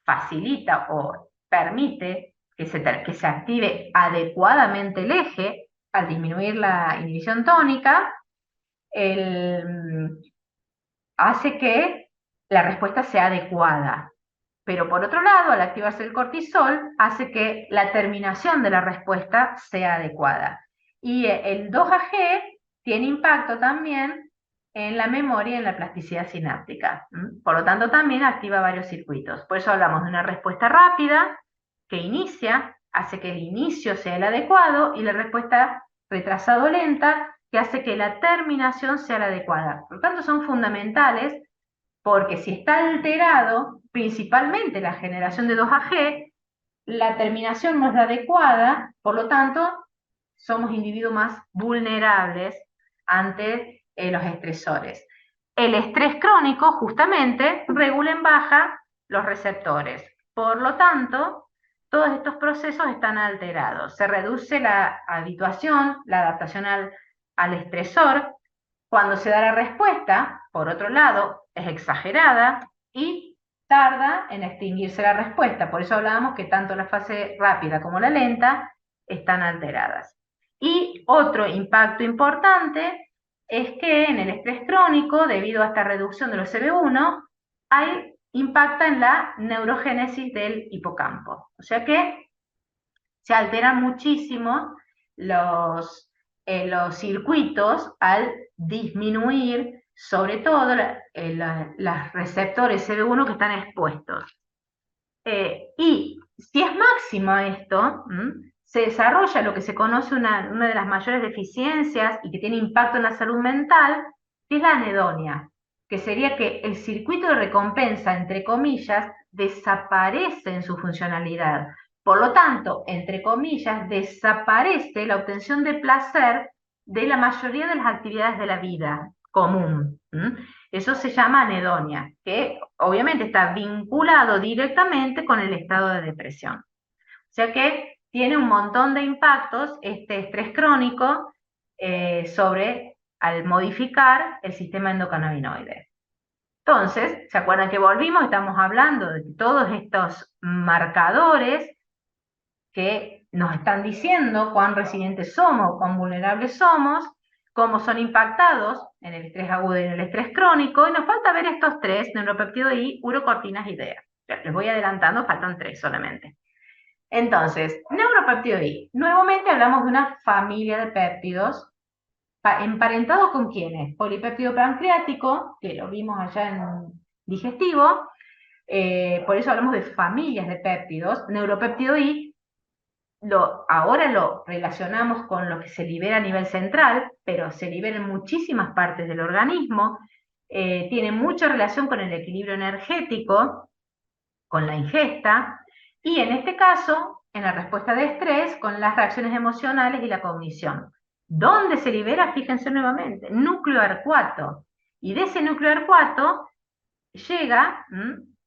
facilita o permite que se active adecuadamente el eje al disminuir la inhibición tónica, hace que la respuesta sea adecuada. Pero por otro lado, al activarse el cortisol, hace que la terminación de la respuesta sea adecuada. Y el 2-AG tiene impacto también en la memoria y en la plasticidad sináptica. Por lo tanto, también activa varios circuitos. Por eso hablamos de una respuesta rápida que inicia, hace que el inicio sea el adecuado, y la respuesta retrasado lenta, que hace que la terminación sea la adecuada. Por lo tanto, son fundamentales porque si está alterado, principalmente la generación de 2-AG, la terminación no es la adecuada, por lo tanto, somos individuos más vulnerables ante los estresores. El estrés crónico, justamente, regula en baja los receptores. Por lo tanto, todos estos procesos están alterados. Se reduce la habituación, la adaptación al estresor. Cuando se da la respuesta, por otro lado, es exagerada y tarda en extinguirse la respuesta. Por eso hablábamos que tanto la fase rápida como la lenta están alteradas. Y otro impacto importante es que en el estrés crónico, debido a esta reducción de los CB1, impacta en la neurogénesis del hipocampo. O sea que se alteran muchísimo los circuitos al disminuir, sobre todo, los receptores CB1 que están expuestos. Y si es máxima esto, se desarrolla lo que se conoce una de las mayores deficiencias y que tiene impacto en la salud mental, que es la anedonia, que sería que el circuito de recompensa, entre comillas, desaparece en su funcionalidad. Por lo tanto, entre comillas, desaparece la obtención de placer de la mayoría de las actividades de la vida común. Eso se llama anedonia, que obviamente está vinculado directamente con el estado de depresión. O sea que tiene un montón de impactos este estrés crónico al modificar el sistema endocannabinoide. Entonces, ¿se acuerdan que volvimos? Estamos hablando de todos estos marcadores que nos están diciendo cuán resilientes somos, cuán vulnerables somos, cómo son impactados en el estrés agudo y en el estrés crónico, y nos falta ver estos tres: neuropéptido I, urocortinas y DEA. Les voy adelantando, faltan tres solamente. Entonces, neuropéptido I. Nuevamente hablamos de una familia de péptidos, emparentados con quiénes: polipéptido pancreático, que lo vimos allá en digestivo, por eso hablamos de familias de péptidos. Neuropéptido I, ahora lo relacionamos con lo que se libera a nivel central, pero se libera en muchísimas partes del organismo, tiene mucha relación con el equilibrio energético, con la ingesta, y en este caso, en la respuesta de estrés, con las reacciones emocionales y la cognición. ¿Dónde se libera? Fíjense nuevamente, núcleo arcuato. Y de ese núcleo arcuato llega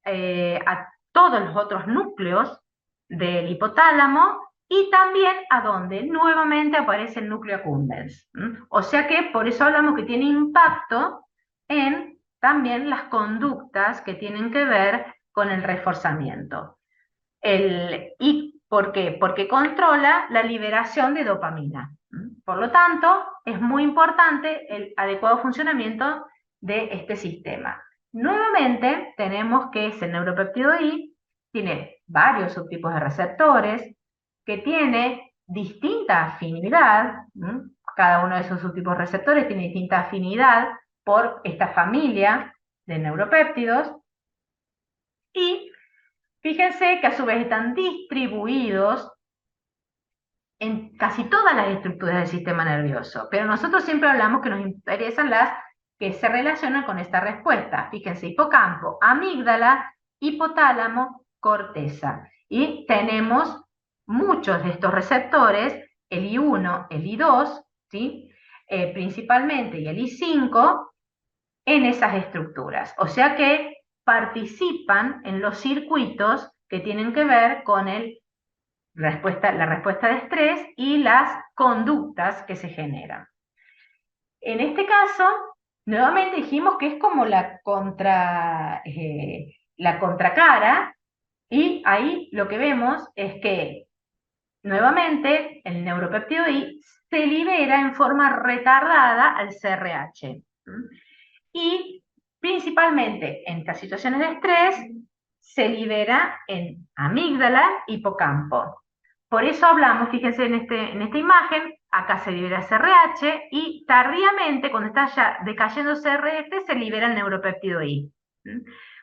a todos los otros núcleos del hipotálamo, y también a donde nuevamente aparece el núcleo accumbens. O sea que por eso hablamos que tiene impacto en también las conductas que tienen que ver con el reforzamiento. ¿Y por qué? Porque controla la liberación de dopamina. Por lo tanto, es muy importante el adecuado funcionamiento de este sistema. Nuevamente, tenemos que ese neuropéptido I tiene varios subtipos de receptores, que tiene distinta afinidad. Cada uno de esos subtipos de receptores tiene distinta afinidad por esta familia de neuropéptidos, y fíjense que a su vez están distribuidos en casi todas las estructuras del sistema nervioso, pero nosotros siempre hablamos que nos interesan las que se relacionan con esta respuesta. Fíjense: hipocampo, amígdala, hipotálamo, corteza. Y tenemos muchos de estos receptores, el I1, el I2, ¿sí? Principalmente, y el I5, en esas estructuras. O sea que participan en los circuitos que tienen que ver con la respuesta de estrés y las conductas que se generan. En este caso, nuevamente dijimos que es como la contracara, y ahí lo que vemos es que nuevamente el neuropéptido I se libera en forma retardada al CRH. Y principalmente en estas situaciones de estrés se libera en amígdala, hipocampo. Por eso hablamos, fíjense en esta imagen, acá se libera CRH, y tardíamente, cuando está ya decayendo CRF, se libera el neuropéptido I.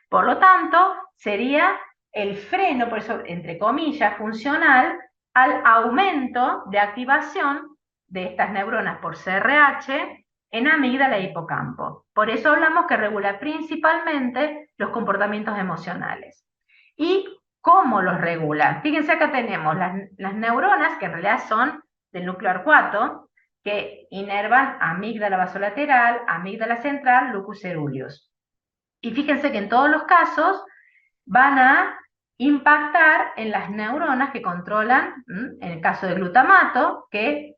Por lo tanto, sería el freno, por eso, entre comillas, funcional al aumento de activación de estas neuronas por CRH en amígdala e hipocampo. Por eso hablamos que regula principalmente los comportamientos emocionales. ¿Y cómo los regula? Fíjense, acá tenemos las neuronas, que en realidad son del núcleo arcuato, que inervan amígdala basolateral, amígdala central, lucus ceruleus. Y fíjense que en todos los casos van a impactar en las neuronas que controlan, en el caso de glutamato, que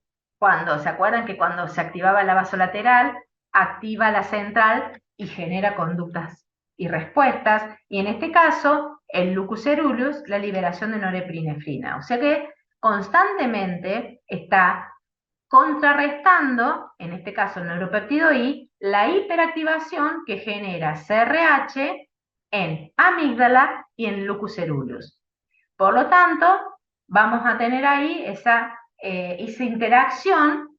¿se acuerdan que cuando se activaba la basolateral, activa la central y genera conductas y respuestas? Y en este caso, el lucus ceruleus, la liberación de norepinefrina. O sea que constantemente está contrarrestando, en este caso el neuropéptido I, la hiperactivación que genera CRH en amígdala y en lucus ceruleus. Por lo tanto, vamos a tener ahí esa interacción,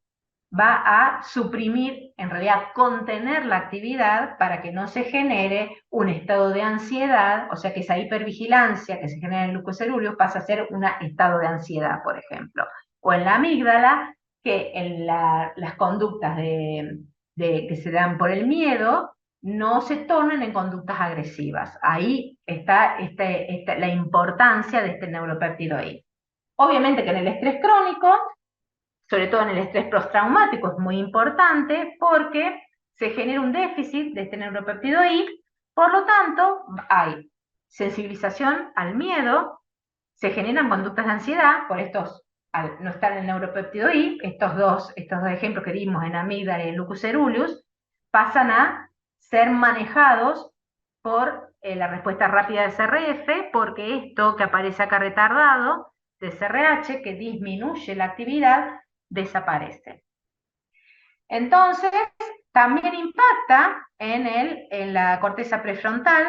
va a suprimir, en realidad contener la actividad para que no se genere un estado de ansiedad, o sea que esa hipervigilancia que se genera en el lucus ceruleus pasa a ser un estado de ansiedad, por ejemplo. O en la amígdala, que en las conductas que se dan por el miedo no se tornen en conductas agresivas. Ahí está la importancia de este neuropéptido I. Obviamente que en el estrés crónico, sobre todo en el estrés postraumático, es muy importante porque se genera un déficit de este neuropéptido I, por lo tanto hay sensibilización al miedo, se generan conductas de ansiedad, por estos, al no estar en el neuropéptido I, estos dos ejemplos que dimos en amígdala y en lucus ceruleus, pasan a ser manejados por la respuesta rápida de CRF, porque esto que aparece acá retardado de CRH, que disminuye la actividad, desaparece. Entonces, también impacta en la corteza prefrontal,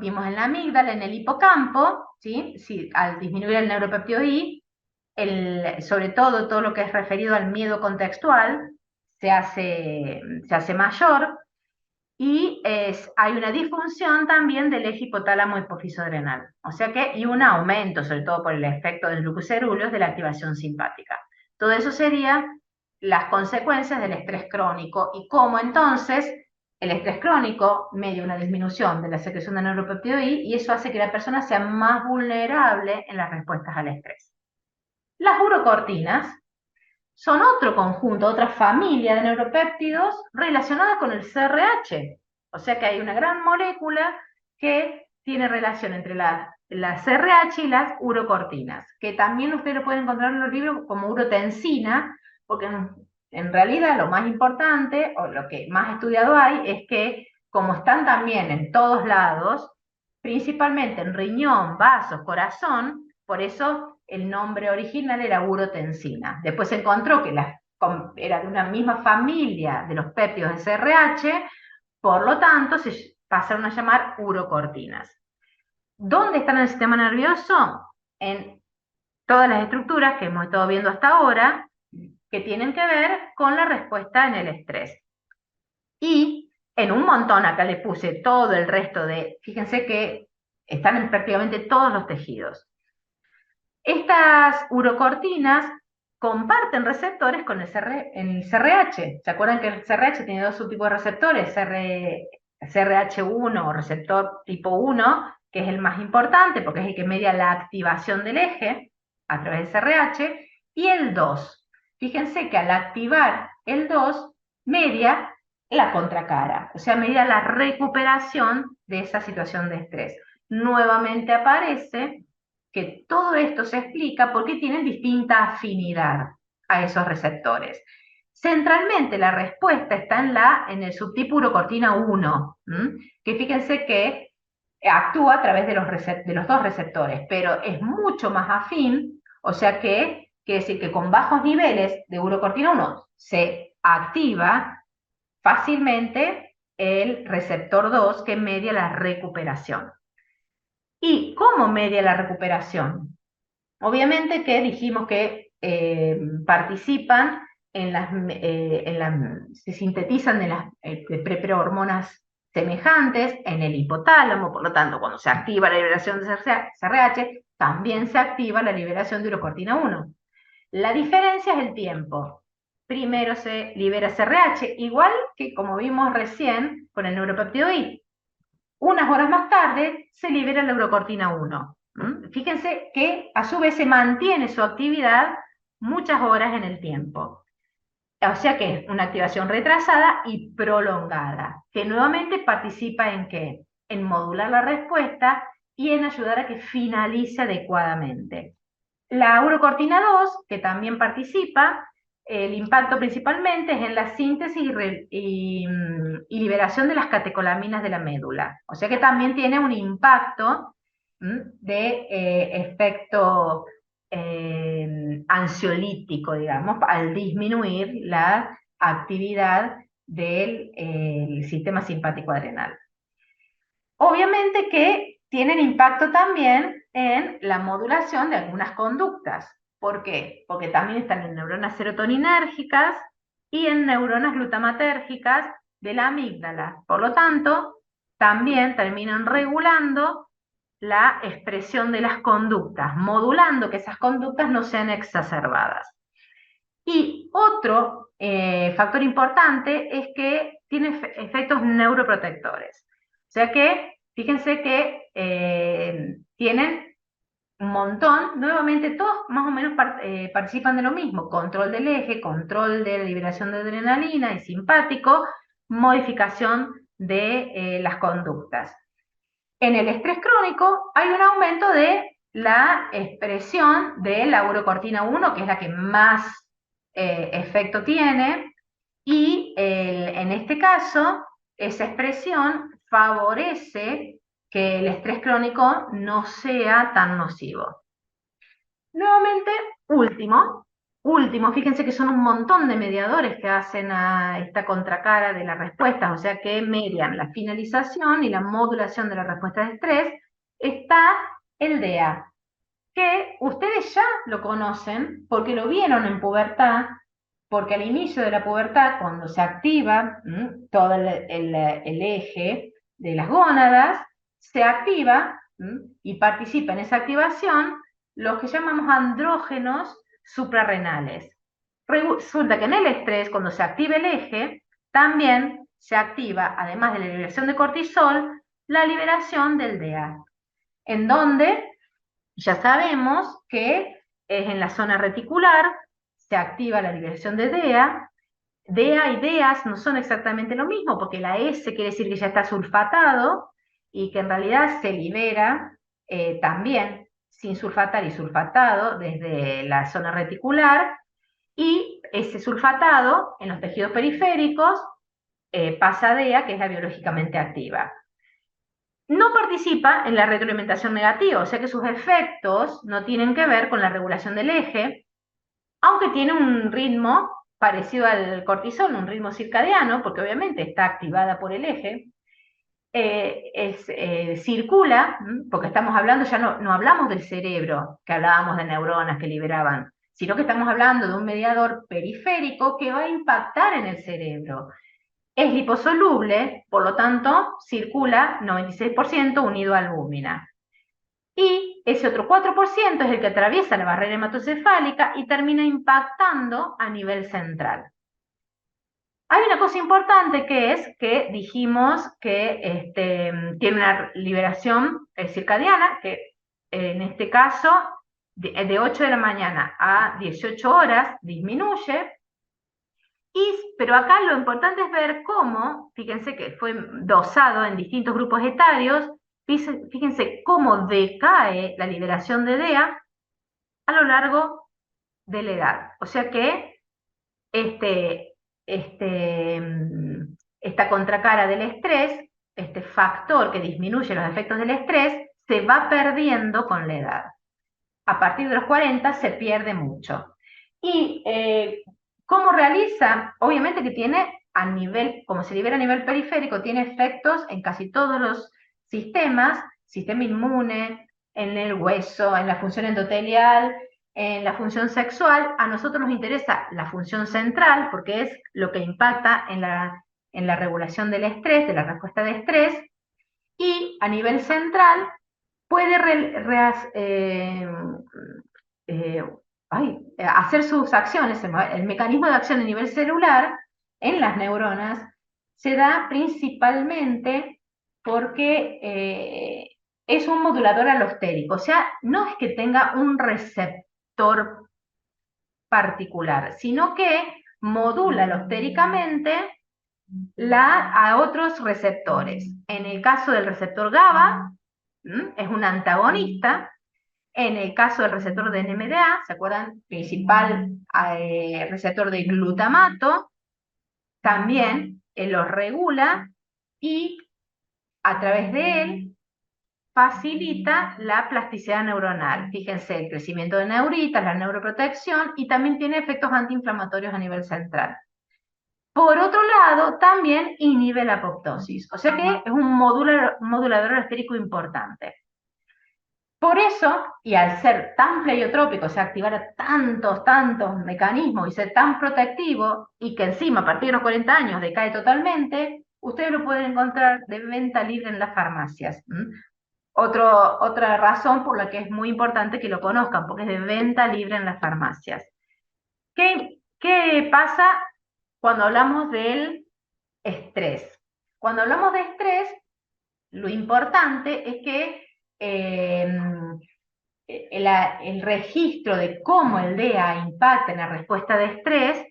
vimos en la amígdala, en el hipocampo, ¿sí? Sí, al disminuir el neuropéptido I, sobre todo lo que es referido al miedo contextual se hace mayor, y hay una disfunción también del eje hipotálamo hipofisodrenal, o sea que, y un aumento, sobre todo por el efecto del glucoceruleos, de la activación simpática. Todo eso serían las consecuencias del estrés crónico, y cómo entonces el estrés crónico media una disminución de la secreción de neuropéptido I, y eso hace que la persona sea más vulnerable en las respuestas al estrés. Las urocortinas son otro conjunto, otra familia de neuropéptidos relacionadas con el CRH. O sea que hay una gran molécula que tiene relación entre la CRH y las urocortinas, que también ustedes lo pueden encontrar en los libros como urotensina, porque en realidad lo más importante, o lo que más estudiado hay, es que como están también en todos lados, principalmente en riñón, vasos, corazón, por eso el nombre original era urotensina. Después se encontró que era de una misma familia de los péptidos de CRH, por lo tanto se pasaron a llamar urocortinas. ¿Dónde están en el sistema nervioso? En todas las estructuras que hemos estado viendo hasta ahora, que tienen que ver con la respuesta en el estrés. Y en un montón, acá le puse todo el resto fíjense que están en prácticamente todos los tejidos. Estas urocortinas comparten receptores con el CRH. ¿Se acuerdan que el CRH tiene dos subtipos de receptores? CRH1 o receptor tipo 1, que es el más importante porque es el que media la activación del eje a través del CRH, y el 2. Fíjense que al activar el 2, media la contracara, o sea, media la recuperación de esa situación de estrés. Nuevamente aparece que todo esto se explica porque tienen distinta afinidad a esos receptores. Centralmente la respuesta está en el subtipo urocortina 1, que fíjense que actúa a través de los dos receptores, pero es mucho más afín, o sea que quiere decir que con bajos niveles de urocortina 1 se activa fácilmente el receptor 2, que media la recuperación. ¿Y cómo media la recuperación? Obviamente que dijimos que participan se sintetizan de las preprohormonas semejantes en el hipotálamo, por lo tanto, cuando se activa la liberación de CRH, también se activa la liberación de urocortina 1. La diferencia es el tiempo. Primero se libera CRH, igual que como vimos recién con el neuropéptido I. Unas horas más tarde se libera la urocortina 1. Fíjense que a su vez se mantiene su actividad muchas horas en el tiempo. O sea que es una activación retrasada y prolongada, que nuevamente participa ¿en qué? En modular la respuesta y en ayudar a que finalice adecuadamente. La urocortina 2, que también participa, el impacto principalmente es en la síntesis y liberación de las catecolaminas de la médula. O sea que también tiene un impacto de efecto ansiolítico, digamos, al disminuir la actividad del sistema simpático adrenal. Obviamente que tienen impacto también en la modulación de algunas conductas. ¿Por qué? Porque también están en neuronas serotoninérgicas y en neuronas glutamatérgicas de la amígdala. Por lo tanto, también terminan regulando la expresión de las conductas, modulando que esas conductas no sean exacerbadas. Y otro factor importante es que tiene efectos neuroprotectores. O sea que, fíjense que tienen un montón, nuevamente todos más o menos participan de lo mismo: control del eje, control de la liberación de adrenalina y simpático, modificación de las conductas. En el estrés crónico hay un aumento de la expresión de la urocortina 1, que es la que más efecto tiene, y en este caso esa expresión favorece que el estrés crónico no sea tan nocivo. Nuevamente, último, fíjense que son un montón de mediadores que hacen a esta contracara de las respuestas, o sea que median la finalización y la modulación de la respuesta de estrés. Está el DEA, que ustedes ya lo conocen porque lo vieron en pubertad, porque al inicio de la pubertad, cuando se activa todo el eje de las gónadas, se activa y participa en esa activación los que llamamos andrógenos suprarrenales. Resulta que en el estrés, cuando se activa el eje, también se activa, además de la liberación de cortisol, la liberación del DEA, en donde ya sabemos que es en la zona reticular, se activa la liberación de DEA. DEA y DEAs no son exactamente lo mismo, porque la S quiere decir que ya está sulfatado y que en realidad se libera también sin sulfatar y sulfatado desde la zona reticular, y ese sulfatado en los tejidos periféricos pasa a DEA, que es la biológicamente activa. No participa en la retroalimentación negativa, o sea que sus efectos no tienen que ver con la regulación del eje, aunque tiene un ritmo parecido al cortisol, un ritmo circadiano, porque obviamente está activada por el eje, circula, porque estamos hablando, ya no hablamos del cerebro, que hablábamos de neuronas que liberaban, sino que estamos hablando de un mediador periférico que va a impactar en el cerebro. Es liposoluble, por lo tanto, circula 96% unido a albúmina. Y ese otro 4% es el que atraviesa la barrera hematocefálica y termina impactando a nivel central. Hay una cosa importante que es que dijimos que tiene una liberación circadiana, que en este caso de 8 de la mañana a 18 horas disminuye, pero acá lo importante es ver cómo, fíjense que fue dosado en distintos grupos etarios, fíjense cómo decae la liberación de DEA a lo largo de la edad. O sea que esta contracara del estrés, este factor que disminuye los efectos del estrés, se va perdiendo con la edad. A partir de los 40 se pierde mucho. Y ¿cómo realiza? Obviamente que tiene a nivel, como se libera a nivel periférico, tiene efectos en casi todos los sistemas, sistema inmune, en el hueso, en la función endotelial, en la función sexual. A nosotros nos interesa la función central, porque es lo que impacta en la regulación del estrés, de la respuesta de estrés, y a nivel central puede hacer sus acciones. El mecanismo de acción a nivel celular en las neuronas se da principalmente porque es un modulador alostérico, o sea, no es que tenga un receptor particular, sino que modula alostéricamente a otros receptores. En el caso del receptor GABA, es un antagonista. En el caso del receptor de NMDA, ¿se acuerdan? Principal receptor de glutamato, también lo regula y a través de él facilita la plasticidad neuronal. Fíjense, el crecimiento de neuritas, la neuroprotección, y también tiene efectos antiinflamatorios a nivel central. Por otro lado, también inhibe la apoptosis, o sea que es un modulador alostérico importante. Por eso, y al ser tan pleiotrópico, o sea, activar tantos mecanismos y ser tan protectivo, y que encima a partir de los 40 años decae totalmente, ustedes lo pueden encontrar de venta libre en las farmacias. Otra razón por la que es muy importante que lo conozcan, porque es de venta libre en las farmacias. ¿Qué pasa cuando hablamos del estrés? Cuando hablamos de estrés, lo importante es que el registro de cómo el DEA impacta en la respuesta de estrés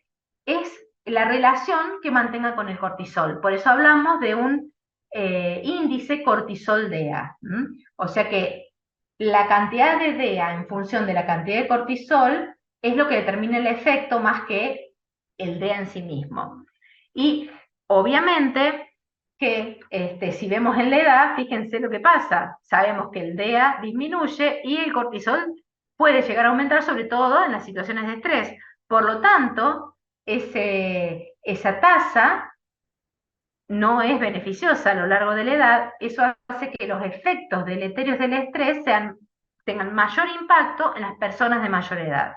es la relación que mantenga con el cortisol. Por eso hablamos de un índice cortisol-DEA. O sea que la cantidad de DEA en función de la cantidad de cortisol es lo que determina el efecto más que el DEA en sí mismo. Y obviamente que si vemos en la edad, fíjense lo que pasa. Sabemos que el DEA disminuye y el cortisol puede llegar a aumentar, sobre todo en las situaciones de estrés. Por lo tanto, esa tasa no es beneficiosa a lo largo de la edad. Eso hace que los efectos deleterios del estrés tengan mayor impacto en las personas de mayor edad.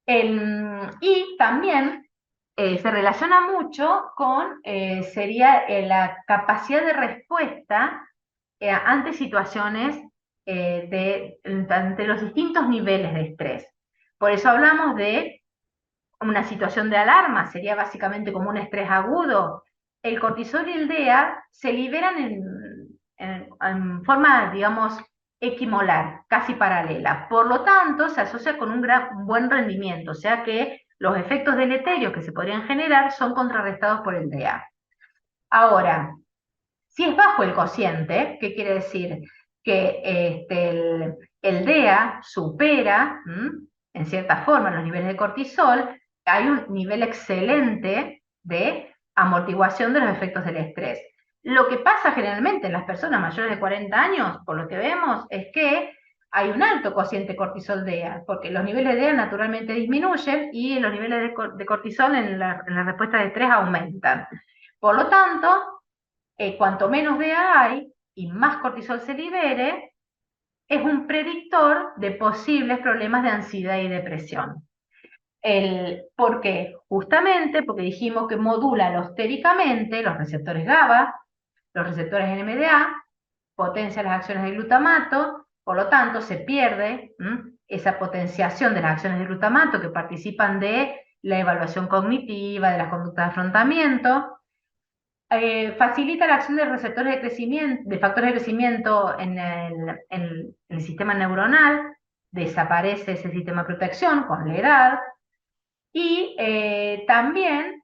Y también se relaciona mucho con sería la capacidad de respuesta ante situaciones ante los distintos niveles de estrés. Por eso hablamos de una situación de alarma, sería básicamente como un estrés agudo. El cortisol y el DEA se liberan en forma, digamos, equimolar, casi paralela. Por lo tanto, se asocia con un buen rendimiento, o sea que los efectos deleterios que se podrían generar son contrarrestados por el DEA. Ahora, si es bajo el cociente, ¿qué quiere decir? Que el DEA supera, en cierta forma, los niveles de cortisol, hay un nivel excelente de amortiguación de los efectos del estrés. Lo que pasa generalmente en las personas mayores de 40 años, por lo que vemos, es que hay un alto cociente cortisol-DEA, porque los niveles de DEA naturalmente disminuyen y los niveles de cortisol en la respuesta de estrés aumentan. Por lo tanto, cuanto menos DEA hay y más cortisol se libere, es un predictor de posibles problemas de ansiedad y depresión. ¿Por qué? Justamente porque dijimos que modula alostéricamente los receptores GABA, los receptores NMDA, potencia las acciones de glutamato, por lo tanto se pierde esa potenciación de las acciones de glutamato que participan de la evaluación cognitiva, de las conductas de afrontamiento. Facilita la acción de receptores de crecimiento, de factores de crecimiento en el sistema neuronal, desaparece ese sistema de protección con la edad, y también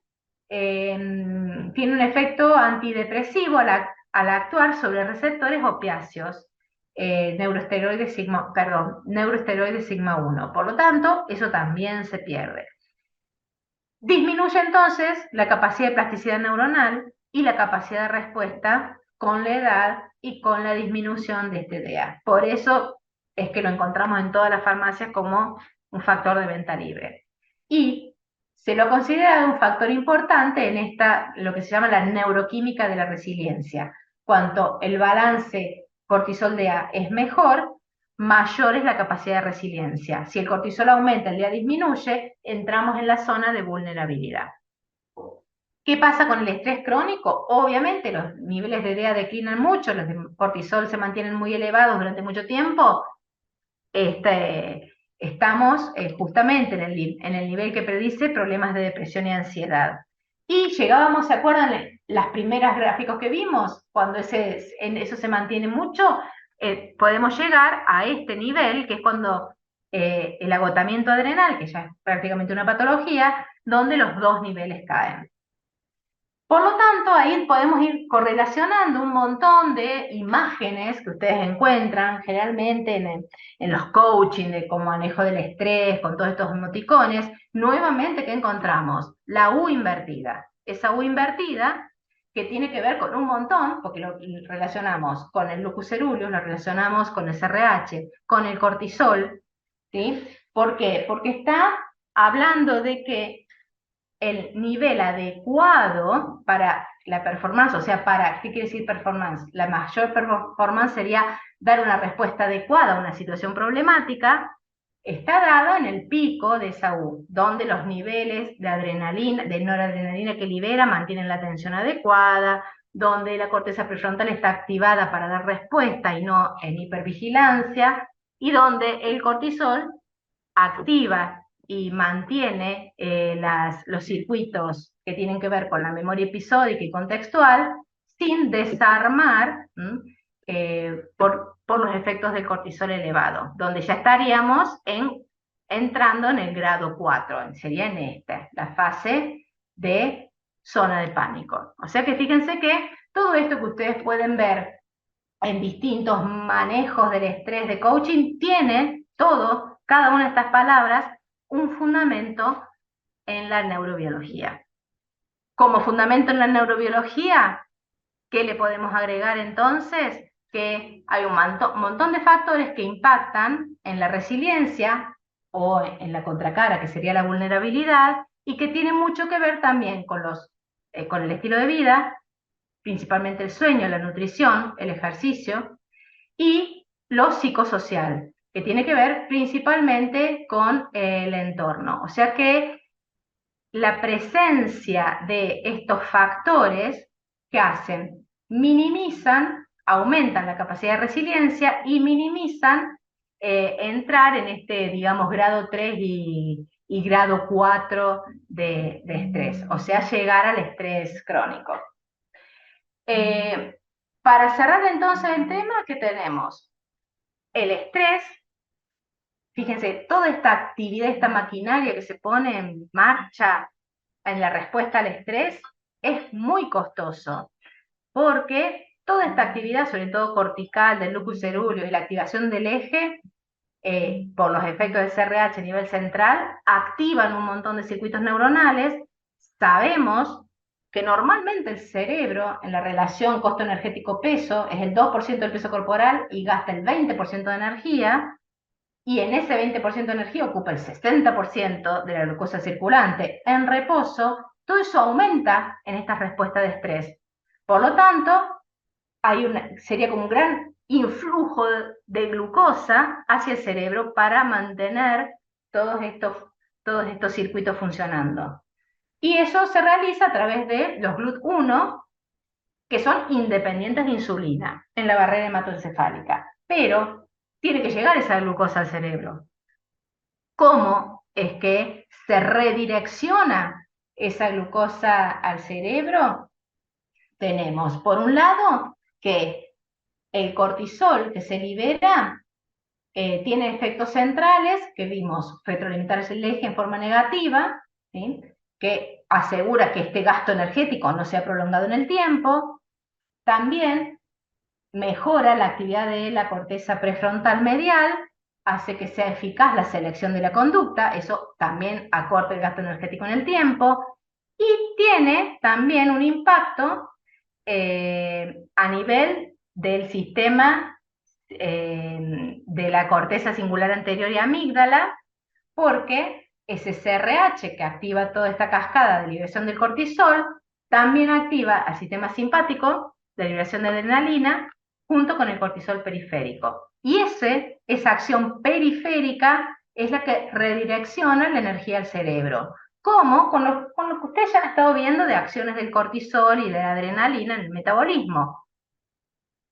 tiene un efecto antidepresivo al actuar sobre receptores opiáceos, neuroesteroides sigma 1. Por lo tanto, eso también se pierde. Disminuye entonces la capacidad de plasticidad neuronal y la capacidad de respuesta con la edad y con la disminución de este DEA. Por eso es que lo encontramos en todas las farmacias como un factor de venta libre. Y se lo considera un factor importante en lo que se llama la neuroquímica de la resiliencia. Cuanto el balance cortisol-DEA es mejor, mayor es la capacidad de resiliencia. Si el cortisol aumenta, el DEA disminuye, entramos en la zona de vulnerabilidad. ¿Qué pasa con el estrés crónico? Obviamente los niveles de DEA declinan mucho, los de cortisol se mantienen muy elevados durante mucho tiempo. Estamos justamente en el nivel que predice problemas de depresión y ansiedad. Y llegábamos, ¿se acuerdan las primeras gráficos que vimos? Cuando eso se mantiene mucho, podemos llegar a este nivel, que es cuando el agotamiento adrenal, que ya es prácticamente una patología, donde los dos niveles caen. Por lo tanto, ahí podemos ir correlacionando un montón de imágenes que ustedes encuentran generalmente en los coaching de como manejo del estrés, con todos estos emoticones. Nuevamente, ¿qué encontramos? La U invertida. Esa U invertida que tiene que ver con un montón, porque lo relacionamos con el locus coeruleus, lo relacionamos con el SRH, con el cortisol, ¿sí? ¿Por qué? Porque está hablando de que el nivel adecuado para la performance, o sea, ¿qué quiere decir performance? La mayor performance sería dar una respuesta adecuada a una situación problemática, está dado en el pico de esa U, donde los niveles de adrenalina, de noradrenalina que libera mantienen la tensión adecuada, donde la corteza prefrontal está activada para dar respuesta y no en hipervigilancia, y donde el cortisol activa y mantiene los circuitos que tienen que ver con la memoria episódica y contextual sin desarmar por los efectos del cortisol elevado, donde ya estaríamos entrando en el grado 4, sería en la fase de zona de pánico. O sea que fíjense que todo esto que ustedes pueden ver en distintos manejos del estrés de coaching tiene cada una de estas palabras, un fundamento en la neurobiología. Como fundamento en la neurobiología, ¿Qué le podemos agregar entonces? Que hay un montón de factores que impactan en la resiliencia o en la contracara, que sería la vulnerabilidad, y que tiene mucho que ver también con el estilo de vida, principalmente el sueño, la nutrición, el ejercicio, y lo psicosocial, que tiene que ver principalmente con el entorno. O sea que la presencia de estos factores que hacen, minimizan, aumentan la capacidad de resiliencia y minimizan entrar en este, digamos, grado 3 y grado 4 de estrés, o sea, llegar al estrés crónico. Para cerrar entonces el tema, ¿qué tenemos? El estrés, fíjense, toda esta actividad, esta maquinaria que se pone en marcha en la respuesta al estrés es muy costoso, porque toda esta actividad, sobre todo cortical, del lúculus cerúleo y la activación del eje, por los efectos del CRH a nivel central, activan un montón de circuitos neuronales. Sabemos que normalmente el cerebro, en la relación costo energético-peso, es el 2% del peso corporal y gasta el 20% de energía, y en ese 20% de energía ocupa el 60% de la glucosa circulante. En reposo, todo eso aumenta en esta respuesta de estrés. Por lo tanto, sería como un gran influjo de glucosa hacia el cerebro para mantener todos estos circuitos funcionando. Y eso se realiza a través de los GLUT1, que son independientes de insulina en la barrera hematoencefálica. Pero tiene que llegar esa glucosa al cerebro. ¿Cómo es que se redirecciona esa glucosa al cerebro? Tenemos, por un lado, que el cortisol que se libera tiene efectos centrales que vimos retroalimentar el eje en forma negativa, ¿sí? Que asegura que este gasto energético no sea prolongado en el tiempo. También mejora la actividad de la corteza prefrontal medial, hace que sea eficaz la selección de la conducta, eso también acorta el gasto energético en el tiempo, y tiene también un impacto a nivel del sistema de la corteza singular anterior y amígdala, porque ese CRH que activa toda esta cascada de liberación del cortisol, también activa al sistema simpático de liberación de adrenalina, junto con el cortisol periférico. Y esa acción periférica es la que redirecciona la energía al cerebro. ¿Cómo? Con lo que ustedes ya han estado viendo de acciones del cortisol y de la adrenalina en el metabolismo.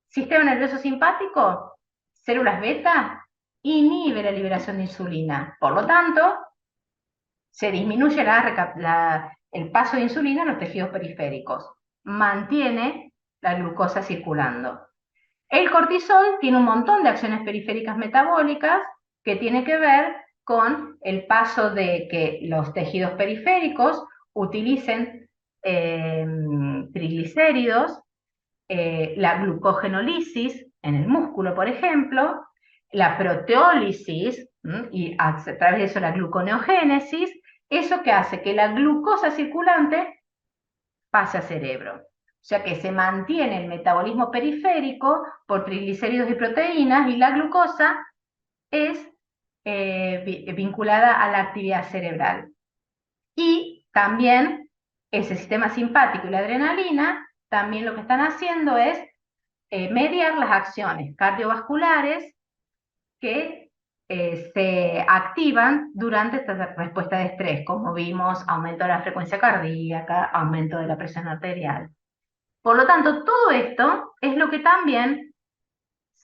Sistema nervioso simpático, células beta, inhibe la liberación de insulina. Por lo tanto, se disminuye el paso de insulina en los tejidos periféricos. Mantiene la glucosa circulando. El cortisol tiene un montón de acciones periféricas metabólicas que tiene que ver con el paso de que los tejidos periféricos utilicen triglicéridos, la glucogenólisis en el músculo, por ejemplo, la proteólisis, y a través de eso la gluconeogénesis, eso que hace que la glucosa circulante pase al cerebro. O sea que se mantiene el metabolismo periférico por triglicéridos y proteínas, y la glucosa es vinculada a la actividad cerebral. Y también ese sistema simpático y la adrenalina, también lo que están haciendo es mediar las acciones cardiovasculares que se activan durante esta respuesta de estrés, como vimos, aumento de la frecuencia cardíaca, aumento de la presión arterial. Por lo tanto, todo esto es lo que también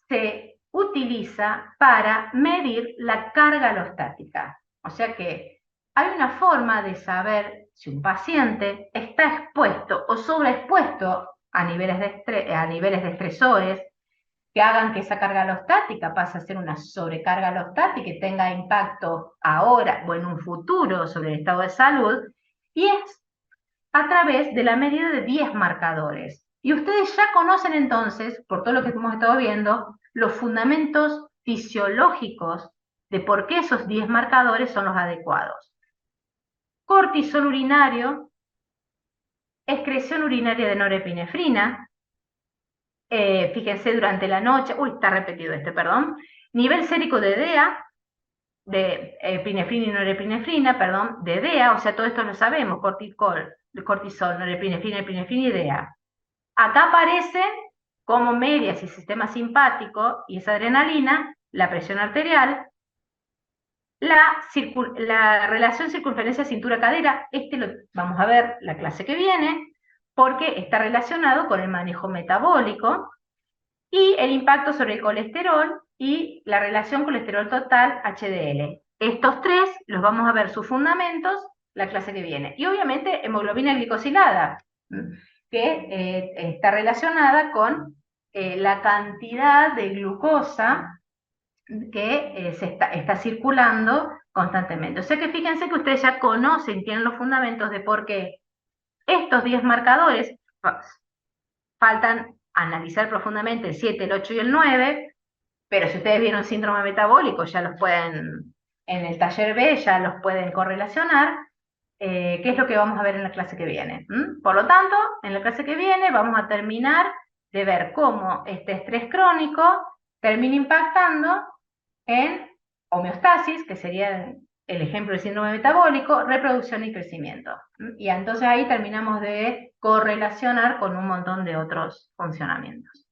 se utiliza para medir la carga alostática. O sea que hay una forma de saber si un paciente está expuesto o sobreexpuesto a niveles de estresores que hagan que esa carga alostática pase a ser una sobrecarga alostática y tenga impacto ahora o en un futuro sobre el estado de salud, y es a través de la medida de 10 marcadores. Y ustedes ya conocen entonces, por todo lo que hemos estado viendo, los fundamentos fisiológicos de por qué esos 10 marcadores son los adecuados. Cortisol urinario, excreción urinaria de norepinefrina, fíjense, durante la noche, está repetido perdón, nivel sérico de DEA, de epinefrina y norepinefrina, perdón, de DEA, o sea, todo esto lo sabemos, cortisol, norepinefrina, epinefrina y DEA. Acá aparecen como medias y sistema simpático y esa adrenalina, la presión arterial, la relación circunferencia cintura-cadera, lo vamos a ver la clase que viene, porque está relacionado con el manejo metabólico y el impacto sobre el colesterol y la relación colesterol total HDL. Estos tres los vamos a ver sus fundamentos la clase que viene. Y obviamente hemoglobina glicosilada, que está relacionada con la cantidad de glucosa que está circulando constantemente. O sea que fíjense que ustedes ya conocen, tienen los fundamentos de por qué estos 10 marcadores, faltan analizar profundamente el 7, el 8 y el 9, pero si ustedes vieron síndrome metabólico, ya los pueden, en el taller B, ya los pueden correlacionar, que es lo que vamos a ver en la clase que viene. Por lo tanto, en la clase que viene vamos a terminar de ver cómo este estrés crónico termina impactando en homeostasis, que sería el ejemplo del síndrome metabólico, reproducción y crecimiento. Y entonces ahí terminamos de correlacionar con un montón de otros funcionamientos.